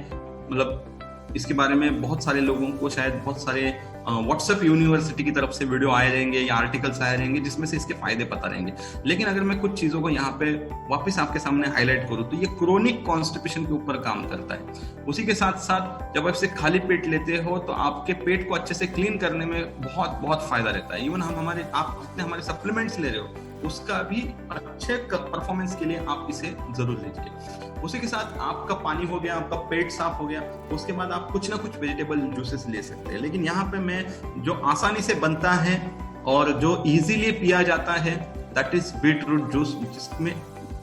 मतलब इसके बारे में बहुत सारे लोगों को शायद बहुत सारे व्हाट्सएप यूनिवर्सिटी की तरफ से वीडियो आए रहेंगे या आर्टिकल्स आए रहेंगे जिसमें से इसके फायदे पता रहेंगे। लेकिन अगर मैं कुछ चीजों को यहाँ पे वापस आपके सामने हाईलाइट करूँ तो ये क्रोनिक कॉन्स्टिपेशन के ऊपर काम करता है। उसी के साथ साथ जब आप इसे खाली पेट लेते हो तो आपके पेट को अच्छे से क्लीन करने में बहुत बहुत फायदा रहता है। इवन आप अपने हमारे सप्लीमेंट्स ले रहे हो उसका भी अच्छे परफॉर्मेंस के लिए आप इसे जरूर लीजिए। उसी के साथ आपका पानी हो गया, आपका पेट साफ हो गया, उसके बाद आप कुछ ना कुछ वेजिटेबल जूसेस ले सकते हैं। लेकिन यहाँ पे मैं जो आसानी से बनता है और जो इजीली पिया जाता है दैट इज बीटरूट जूस, जिसमें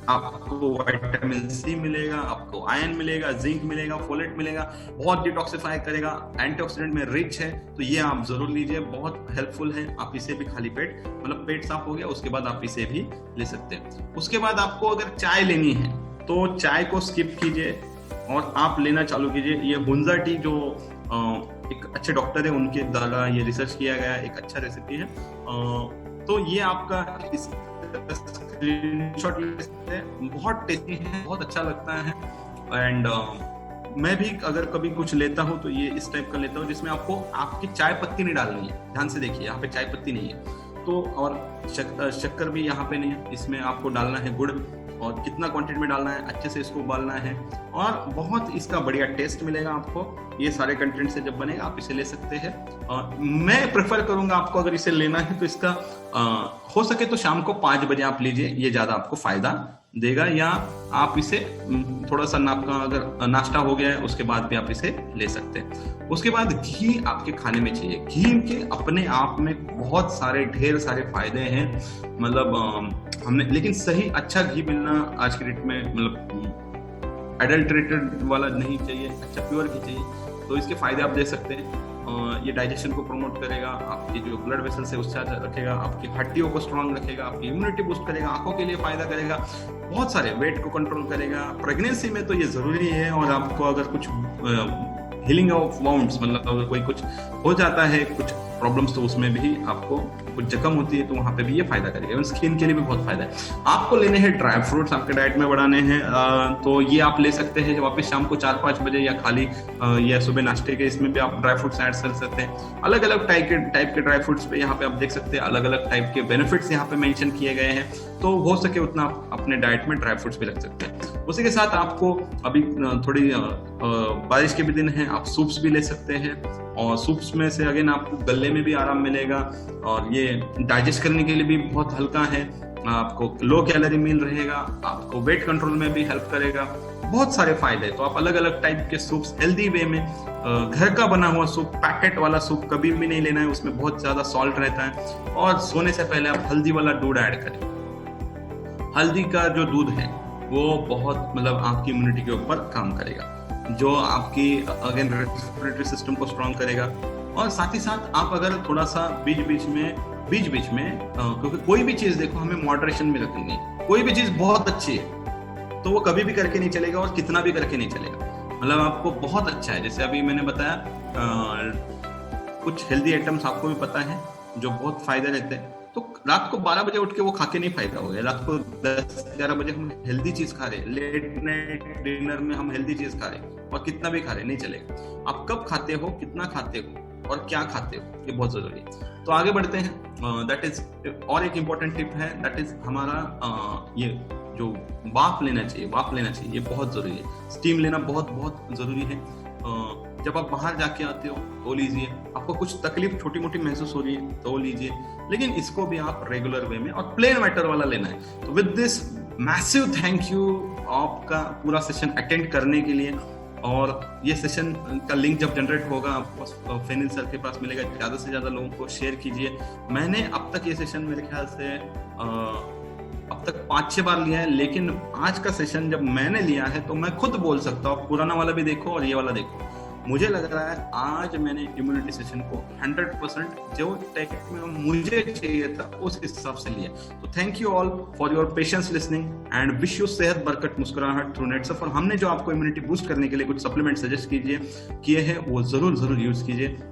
आपको विटामिन सी मिलेगा, आपको आयरन मिलेगा, जिंक मिलेगा, फोलेट मिलेगा, बहुत डिटॉक्सिफाई करेगा, एंटीऑक्सीडेंट में रिच है, तो ये आप जरूर लीजिए, बहुत हेल्पफुल है। आप इसे भी खाली पेट, मतलब पेट साफ हो गया उसके बाद आप इसे भी ले सकते हैं। उसके बाद आपको अगर चाय लेनी है तो चाय को स्किप कीजिए और आप लेना चालू कीजिए ये हुंजा टी, जो एक अच्छे डॉक्टर है उनके द्वारा ये रिसर्च किया गया एक अच्छा रेसिपी है। तो ये आपका स्क्रीनशॉट ले सकते हैं, बहुत टेस्टी है, बहुत अच्छा लगता है। एंड मैं भी अगर कभी कुछ लेता हूँ तो ये इस टाइप का लेता हूँ जिसमें आपको आपकी चाय पत्ती नहीं डालनी है। ध्यान से देखिए यहाँ पे चाय पत्ती नहीं है, तो और शक्कर भी यहाँ पे नहीं है, इसमें आपको डालना है गुड़, और कितना क्वांटिटी में डालना है, अच्छे से इसको उबालना है और बहुत इसका बढ़िया टेस्ट मिलेगा आपको। ये सारे कंटेंट से जब बनेगा आप इसे ले सकते हैं। मैं प्रेफर करूंगा आपको अगर इसे लेना है तो इसका हो सके तो शाम को 5 बजे आप लीजिए, ये ज्यादा आपको फायदा देगा। या आप इसे थोड़ा सा आपका अगर नाश्ता हो गया है उसके बाद भी आप इसे ले सकते हैं। उसके बाद घी आपके खाने में चाहिए। घी के अपने आप में बहुत सारे ढेर सारे फायदे हैं, मतलब हमने, लेकिन सही अच्छा घी मिलना आज के डेट में, मतलब एडल्ट्रेटेड वाला नहीं चाहिए, अच्छा प्योर घी चाहिए। तो इसके फायदे आप दे सकते हैं। ये डाइजेशन को प्रमोट करेगा, आपकी जो ब्लड वेसल्स है उससे रखेगा, आपकी हड्डियों को स्ट्रांग रखेगा, आपकी इम्यूनिटी बूस्ट करेगा, आंखों के लिए फायदा करेगा, बहुत सारे वेट को कंट्रोल करेगा। प्रेगनेंसी में तो ये जरूरी है। और आपको अगर कुछ हीलिंग ऑफ वाउंड्स, मतलब अगर कोई कुछ हो जाता है, कुछ प्रॉब्लम्स, तो उसमें भी आपको कुछ जख्म होती है तो वहां पे भी ये फायदा करेगा। इवन स्किन के लिए भी बहुत फायदा है। आपको लेने हैं ड्राई फ्रूट्स, आपके डाइट में बढ़ाने हैं, तो ये आप ले सकते हैं वापस शाम को 4-5 बजे, या खाली या सुबह नाश्ते के इसमें भी आप ड्राई फ्रूट्स ऐड कर सकते हैं। अलग अलग टाइप के ड्राई फ्रूट्स पे यहाँ पे आप देख सकते हैं, अलग अलग टाइप के बेनिफिट्स यहाँ पे मेंशन किए गए हैं। तो हो सके उतना आप अपने डाइट में ड्राई फ्रूट्स भी रख सकते हैं। उसी के साथ आपको अभी थोड़ी बारिश के भी दिन है, आप सूप्स भी ले सकते हैं, और सूप्स में से अगेन आपको गले में भी आराम मिलेगा, और ये डाइजेस्ट करने के लिए भी बहुत हल्का है, आपको लो कैलोरी मील रहेगा, आपको वेट कंट्रोल में भी हेल्प करेगा, बहुत सारे फायदे। तो आप अलग अलग टाइप के सूप्स हेल्दी वे में, घर का बना हुआ सूप, पैकेट वाला सूप कभी भी नहीं लेना है, उसमें बहुत ज्यादा सॉल्ट रहता है। और सोने से पहले आप हल्दी वाला दूध ऐड करें। हल्दी का जो दूध है वो बहुत, मतलब आपकी इम्यूनिटी के ऊपर काम करेगा, जो आपकी अगेन रेस्पिरेटरी सिस्टम को स्ट्रांग करेगा। और साथ ही साथ आप अगर थोड़ा सा बीच बीच में क्योंकि कोई भी चीज देखो हमें मॉडरेशन में रखनी है। कोई भी चीज बहुत अच्छी है तो वो कभी भी करके नहीं चलेगा, और कितना भी करके नहीं चलेगा। मतलब आपको बहुत अच्छा है, जैसे अभी मैंने बताया कुछ हेल्दी आइटम्स आपको भी पता है जो बहुत फायदे रहते हैं। तो रात को 12 बजे उठ के वो खा के नहीं फायदा हो गया। रात को 10-11 बजे हम हेल्दी चीज खा रहे, लेट नाइट डिनर में हम हेल्दी चीज खा रहे, और कितना भी खा रहे नहीं चलेगा। आप कब खाते हो, कितना खाते हो, और क्या खाते हो, ये बहुत जरूरी है। तो आगे बढ़ते हैं। दैट इज और एक इम्पोर्टेंट टिप है, दैट इज हमारा ये जो वाफ लेना चाहिए, ये बहुत जरूरी है। स्टीम लेना बहुत बहुत जरूरी है। जब आप बाहर जाके आते हो तो लीजिए, आपको कुछ तकलीफ छोटी मोटी महसूस हो रही है तो लीजिए, लेकिन इसको भी आप रेगुलर वे में और प्लेन वाटर वाला लेना है। तो with this massive thank you आपका पूरा सेशन अटेंड करने के लिए। और ये सेशन का लिंक जब जनरेट होगा आपको फेनिल सर के पास मिलेगा। ज्यादा से ज्यादा लोगों को शेयर कीजिए। मैंने अब तक ये सेशन मेरे ख्याल से अब तक 5-6 बार लिया है, लेकिन आज का सेशन जब मैंने लिया है तो मैं खुद बोल सकता हूँ, पुराना वाला भी देखो और ये वाला देखो, मुझे लग रहा है आज मैंने इम्यूनिटी सेशन को 100% जो टेक में मुझे चाहिए था उस हिसाब से लिया। तो thank you all for your patience listening and wish you सेहत बरकत मुस्कुराहट थ्रू नेट्सअप। और हमने जो आपको इम्यूनिटी बूस्ट करने के लिए कुछ सप्लीमेंट सजेस्ट किए हैं वो जरूर यूज कीजिए।